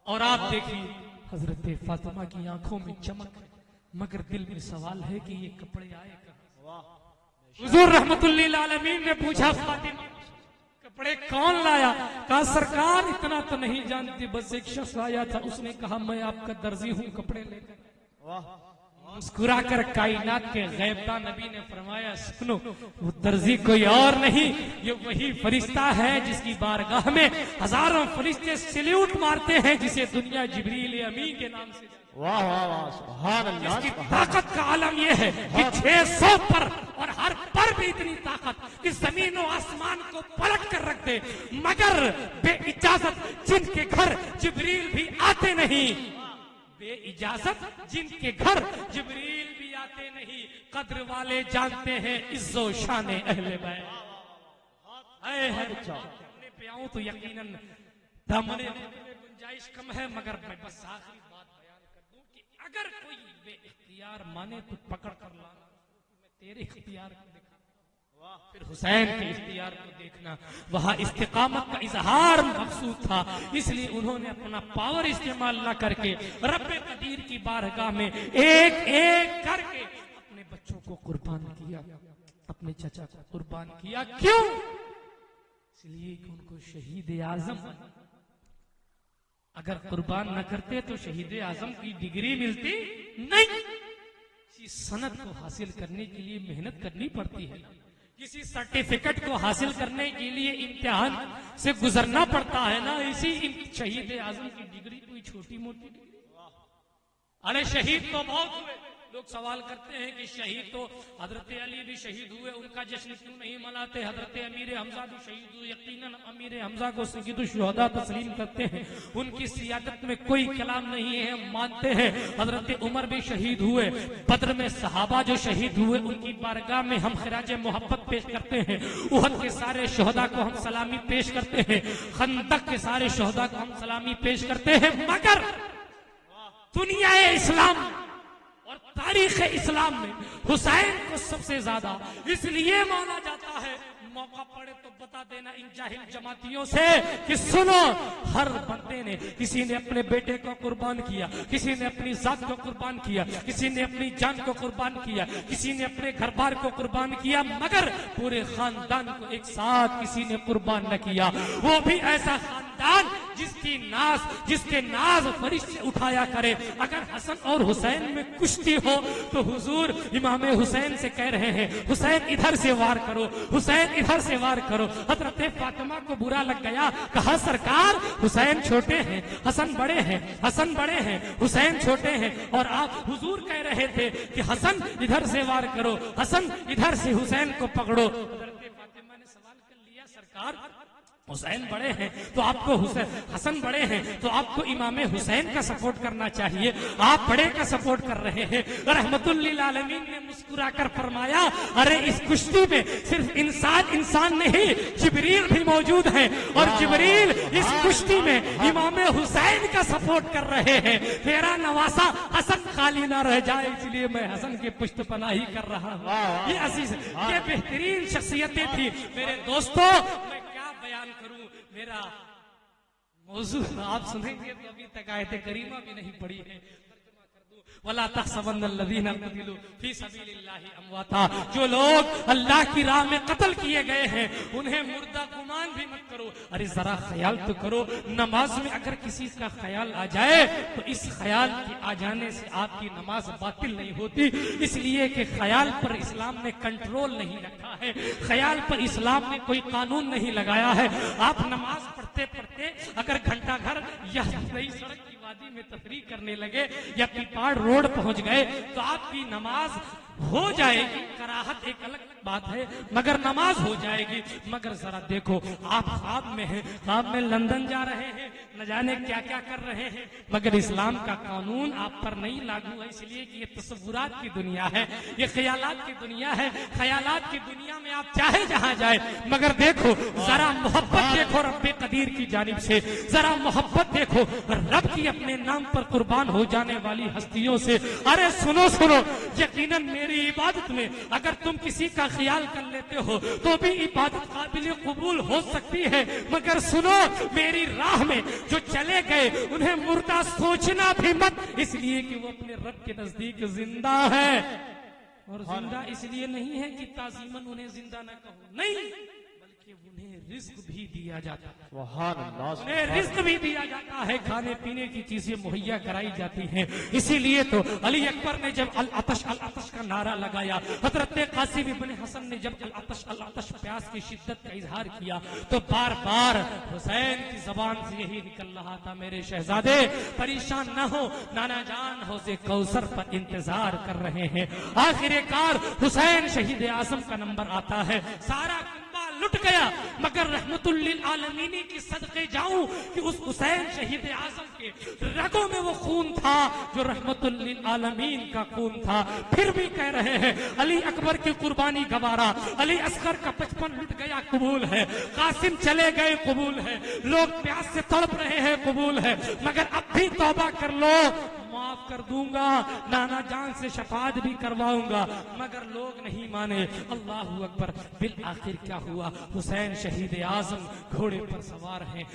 और आप देखिए हजरत फातिमा की आंखों में चमक है, मगर दिल में सवाल है कि ये कपड़े आए कहां? हुजूर रहमतुल्लिल आलमीन ने पूछा फातिमा कपड़े कौन लाया? कहा सरकार इतना तो नहीं जानती, बस एक शख्स आया था, उसने कहा मैं आपका दर्जी हूं कपड़े लेकर। मुस्कुराकर कायनात के गैबता नबी ने फरमाया सुनो, वो दर्जी कोई और नहीं, ये वही फरिश्ता है जिसकी बारगाह में हजारों फरिश्ते सैल्यूट मारते हैं, जिसे दुनिया जिब्रील अमीन के नाम से। वाह वाह वाह, सुभान अल्लाह। इसकी ताकत का आलम यह है कि 600 पर और हर पर भी इतनी ताकत कि जमीन और आसमान को पलट कर रख दे, मगर बे इजाजत जिनके घर जिब्रील भी आते नहीं, बे इजाजत जिनके घर जिब्रील भी आते नहीं, कद्र वाले जानते हैं इज्जो शान अहले बैत। अपने पे आऊं तो यकीनन दामने गुंजाइश कम है, मगर मैं बस आखिरी बात बयान कर दूं कि अगर कोई बे इख्तियार माने तो पकड़ कर लाना, मैं तेरे इख्तियार को दिखा, फिर हुसैन के इख्तियार को देखना। वहां इस्तिकामत का इजहार मकसूद था, इसलिए उन्होंने अपना पावर इस्तेमाल न करके रब्बे कदीर की बारगाह में एक एक करके अपने बच्चों को कुर्बान किया, अपने चचा को कुर्बान किया। क्यों? इसलिए कि उनको शहीद आजम, अगर कुर्बान न करते तो शहीद आजम की डिग्री मिलती नहीं। किसी सनद को हासिल करने के लिए मेहनत करनी पड़ती है, किसी सर्टिफिकेट को हासिल करने के लिए इम्तिहान से गुजरना पड़ता है ना। इसी शहीद आजम की डिग्री कोई छोटी मोटी डिग्री? अरे शहीद तो बहुत हुए। लोग सवाल करते हैं कि शहीद तो हजरत अली भी शहीद हुए, उनका जश्न क्यों नहीं मनाते? हजरत अमीर हमजा भी शहीद हुए, यकीनन अमीर हमजा को सय्यदुश शुहदा तस्लीम करते हैं, उनकी सियादत में कोई कलाम नहीं है, हम मानते हैं। हजरत उमर भी शहीद हुए, बद्र में सहाबा जो शहीद हुए उनकी बारगाह में हम खिराज मोहब्बत पेश करते हैं, उहद के सारे शुहदा को हम सलामी पेश करते हैं, खंदक के सारे शुहदा को हम सलामी पेश करते हैं। मगर दुनिया इस्लाम और तारीख इस्लाम में हुसैन को सबसे ज्यादा इसलिए माना जाता है, मौका पड़े तो बता देना इन जाहिल जमातियों से कि सुनो, हर बंदे ने, किसी ने अपने बेटे को कुर्बान किया, किसी ने अपनी जात को कुर्बान किया, किसी ने अपनी जान को कुर्बान किया, किसी ने अपने घर बार को कुर्बान किया, मगर पूरे खानदान को एक साथ किसी ने कुर्बान न किया। वो भी ऐसा खानदान जिसके नाज फरिश्ते उठाया करे। अगर हसन और हुसैन में कुश्ती हो तो हुजूर इमाम हुसैन से कह रहे हैं हुसैन इधर से वार करो, हुसैन इधर से वार करो। हजरत फातिमा को बुरा लग गया, कहा सरकार हुसैन छोटे हैं, हसन बड़े हैं, हसन बड़े हैं, हुसैन छोटे हैं, और आप हुजूर कह रहे थे कि हसन इधर से वार करो, हसन इधर से हुसैन को पकड़ो। हजरत फातिमा ने सवाल कर लिया सरकार हुसैन बड़े हैं तो आपको हसन बड़े हैं तो आपको इमाम हुसैन का सपोर्ट करना चाहिए, आप बड़े का सपोर्ट कर रहे हैं। रहमतुल लिल आलमीन ने मुस्कुराकर फरमाया अरे इस कुश्ती में सिर्फ इंसान नहीं जिब्रील भी मौजूद हैं, और जिब्रील इस कुश्ती में इमाम हुसैन का सपोर्ट कर रहे हैं। तेरा नवासा हसन खाली ना रह जाए, इसलिए मैं हसन की पुष्ट पनाही कर रहा हूँ। ये अजीज, ये बेहतरीन शख्सियतें थी मेरे दोस्तों। बयान करूं, मेरा मौजू आप सुनेंगे तो अभी तक आयत करीमा भी नहीं पढ़ी है। वला तहसबन्नल्लज़ीना क़ुतिलू फी सबीलिल्लाहि अमवाता, जो लोग अल्लाह की राह में कत्ल किए गए हैं उन्हें मुर्दा गुमान भी मत करो। अरे जरा ख्याल तो करो, नमाज में अगर किसी का ख्याल आ जाए तो इस ख्याल के आ जाने से आपकी नमाज बातिल नहीं होती, इसलिए कि ख्याल पर इस्लाम ने कंट्रोल नहीं रखा है, ख्याल पर इस्लाम ने कोई कानून नहीं लगाया है। आप नमाज पढ़ते पढ़ते अगर घंटा घर या नई सड़क की वादी में तफरीक करने लगे या पिपाड़ रोड पहुंच गए तो आपकी नमाज हो जाएगी, कराहत एक अलग बात है, मगर नमाज हो जाएगी। मगर जरा देखो, आप ख्वाब में हैं, ख्वाब में लंदन जा रहे हैं, न जाने क्या क्या कर रहे हैं, मगर इस्लाम का कानून आप पर नहीं लागू है, इसलिए कि ये तसव्वुरात की दुनिया है, ये ख्यालात की दुनिया है। ख्यालात की दुनिया में आप चाहे जहां जाए, मगर देखो जरा मोहब्बत देखो रब्बे कदीर की जानिब से, जरा मोहब्बत देखो रब की अपने नाम पर कुर्बान हो जाने वाली हस्तियों से। अरे सुनो सुनो, यकीनन मेरी इबादत में अगर तुम किसी का ख्याल कर लेते हो तो भी इबादत काबिल कबूल हो सकती है, मगर सुनो मेरी राह में जो चले गए उन्हें मुर्दा सोचना भी मत, इसलिए कि वो अपने रब के नजदीक जिंदा है। और जिंदा इसलिए नहीं है कि ताजीमन उन्हें जिंदा ना कहो, नहीं, बल्कि उन्हें रिस्क भी दिया जाता है, उन्हें रिस्क भी दिया जाता है, खाने पीने की चीजें मुहैया कराई जाती हैं। इसीलिए तो अली अकबर ने जब अल अतश का नारा लगाया, हजरत कासिम इब्न हसन ने जब अल अतश प्यास की शिद्दत का इजहार किया, तो बार बार हुसैन की जबान से यही निकल रहा था, मेरे शहजादे परेशान न हो, नाना जान हौज़े कौसर पर इंतजार कर रहे हैं। आखिरकार हुसैन शहीद आजम का नंबर आता है, सारा लुट गया, मगर रहमतुल लिल आलमीन की सदके जाऊं कि उस हुसैन शहीद आजम के रगों में वो खून था जो रहमतुल लिल आलमीन का खून था। फिर भी कह रहे हैं अली अकबर की कुर्बानी गवारा, अली असगर का 55 लुट गया कबूल है, कासिम चले गए कबूल है, लोग प्यास से तड़प रहे हैं कबूल है, मगर अब भी तौबा कर लो, माफ कर दूंगा, नाना जान से शफात भी करवाऊंगा, मगर लोग नहीं माने। अल्लाह अकबर। बिल आखिर क्या हुआ, हुसैन शहीद आजम घोड़े पर सवार हैं,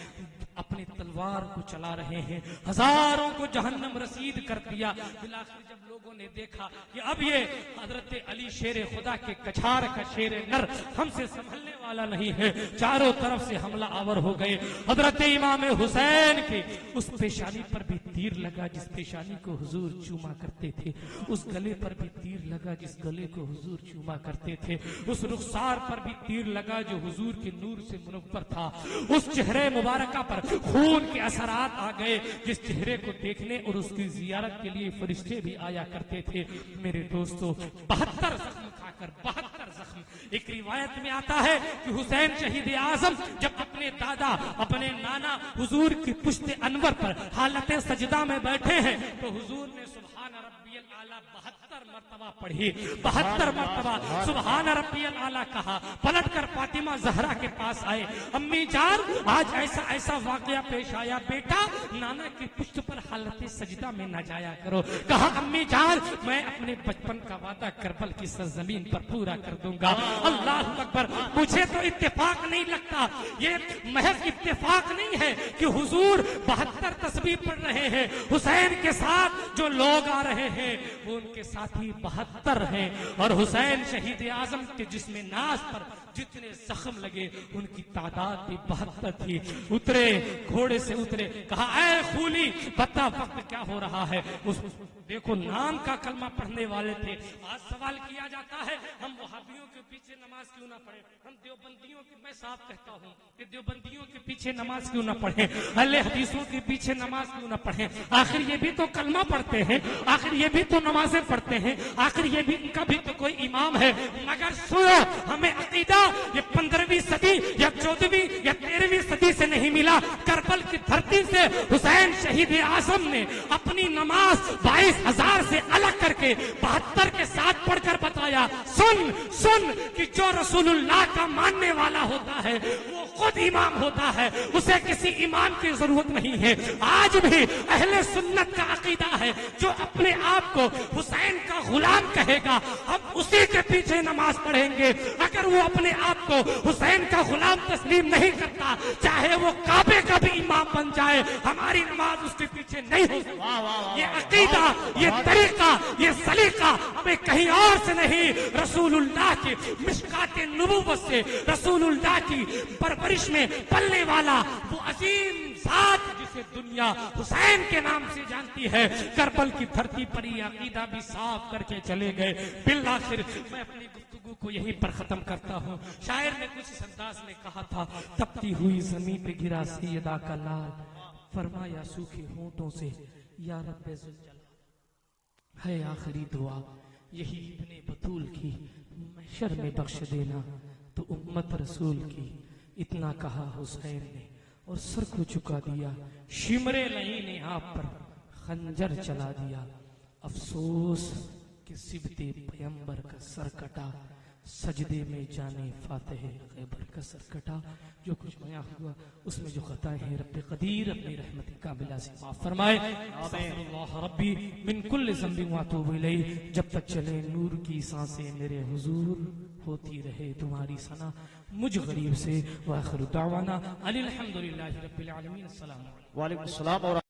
अपनी तलवार को चला रहे हैं, हजारों को जहन्नम रसीद कर दिया। बिलाखिर जब लोगों ने देखा कि अब ये हजरत अली शेर खुदा के कछार का शेर नर हमसे संभलने वाला नहीं है, चारों तरफ से हमला आवर हो गए। हजरत इमाम हुसैन के उस पेशानी पर भी तीर लगा जिस पेशानी को हुजूर चूमा करते थे, उस गले पर भी तीर लगा जिस गले को हुजूर चूमा करते थे, उस रुखसार पर भी तीर लगा जो हुजूर के नूर से मुनव्वर था, उस चेहरे मुबारका पर खून के असरात आ गए जिस चेहरे को देखने और उसकी जियारत के लिए फरिश्ते भी आया करते थे। मेरे दोस्तों 72 जख्म खाकर 72 जख्म। एक रिवायत में आता है कि हुसैन शहीद आजम जब अपने दादा अपने नाना हुजूर की पुश्ते अनवर पर हालत सजदा में बैठे हैं तो हुजूर ने सुभान रब्बियल आला 72 मरतबा पढ़ी, 72 मरतबा सुभान रब्बियल आला कहा। पलट कर फातिमा जहरा के पास आए, अम्मी जान आज ऐसा ऐसा वाकया पेश आया, बेटा नाना की पुश्त पर हालत सजदा में न जाया करो। कहा अम्मी जान मैं अपने बचपन का वादा करबल की सरजमीन पर पूरा कर दूंगा। अल्लाह अकबर। मुझे तो इत्तेफाक नहीं लगता, ये महज इत्तेफाक नहीं है कि हुजूर 72 तस्बीह पढ़ रहे हैं, हुसैन के साथ जो लोग आ रहे हैं वो उनके साथ साथी 72 हैं और हुसैन शहीद आजम के जिस्म नाज पर जितने जख्म लगे उनकी तादाद भी 72 थी। उतरे, घोड़े से उतरे, कहा ऐ खूली बता वक्त क्या हो रहा है। उस देखो नाम का कलमा पढ़ने वाले थे। आज सवाल किया जाता है हम वहाबियों के पीछे नमाज क्यों ना पढ़े, हम देवबंदियों की, मैं साफ कहता हूँ कि देवबंदियों के पीछे नमाज क्यों ना पढ़े, अहले हदीसों के पीछे नमाज क्यों ना पढ़े। आखिर ये भी तो कलमा पढ़ते हैं, आखिर ये भी तो नमाजें पढ़ते हैं, आखिर ये भी इनका भी तो कोई इमाम है। मगर सुनो, हमें अकीदा ये 15वीं सदी या 14वीं या 13वीं सदी से नहीं मिला। करबल की धरती से हुसैन शहीद आजम ने अपनी नमाज 22,000 से अलग करके 72 के साथ पढ़कर बताया, सुन सुन कि जो रसूलुल्लाह का मानने वाला होता है वो खुद इमाम होता है, उसे किसी इमाम की जरूरत नहीं है। आज भी अहले सुन्नत का अकीदा है, जो अपने आप को हुसैन का गुलाम कहेगा हम उसी के पीछे नमाज पढ़ेंगे। अगर वो अपने आप को हुसैन का गुलाम तस्लीम नहीं करता, चाहे वो काबे का भी इमाम बन जाए, हमारी नमाज उसके पीछे नहीं हो सकती। ये अकीदा, ये तरीका, ये सलीका हमें कहीं और से नहीं, रसूलुल्लाह की मिशकाते नबूवत से, रसूलुल्लाह की परवरिश में पलने वाला वो अजीम जात जिसे दुनिया हुसैन के नाम से जानती है, करबल की धरती पर ये अकीदा भी साफ करके चले गए। बिलाखिर मैं अपनी गुफ्तगू को यहीं पर खत्म करता हूँ। शायर ने कुछ इस अंदाज में कहा था, तपती हुई जमीन पे गिरा सैयदा का लाल, फरमाया सूखे होंठों से या रब्बे जुल जलाल। है आखिरी दुआ यही इब्ने बतूल की, महशर में बख्श देना तो उम्मत रसूल की। इतना कहा हुसैन ने और सर को झुका दिया, शिमरे लही ने आप पर खंजर चला दिया। अफसोस कि सिबते पैगंबर का सर कटा, सजदे में जाने फातिह खैबर का सर कटा। जो कुछ बयां हुआ उसमें जो खताएं हैं रब्बे कदीर अपनी रहमत कामिला से माफ फरमाए। अस्तगफिरुल्लाह रब्बी मिन कुल्लि ज़ंबिन व अतूबु इलैहि। जब तक चले नूर की सांसें मेरे हुजूर, होती रहे तुम्हारी सना मुझ गरीब से। व आखिरु दावाना अनिल हम्दुलिल्लाहि रब्बिल आलमीन। अस्सलामु अलैकुम। वालेकुम सलाम।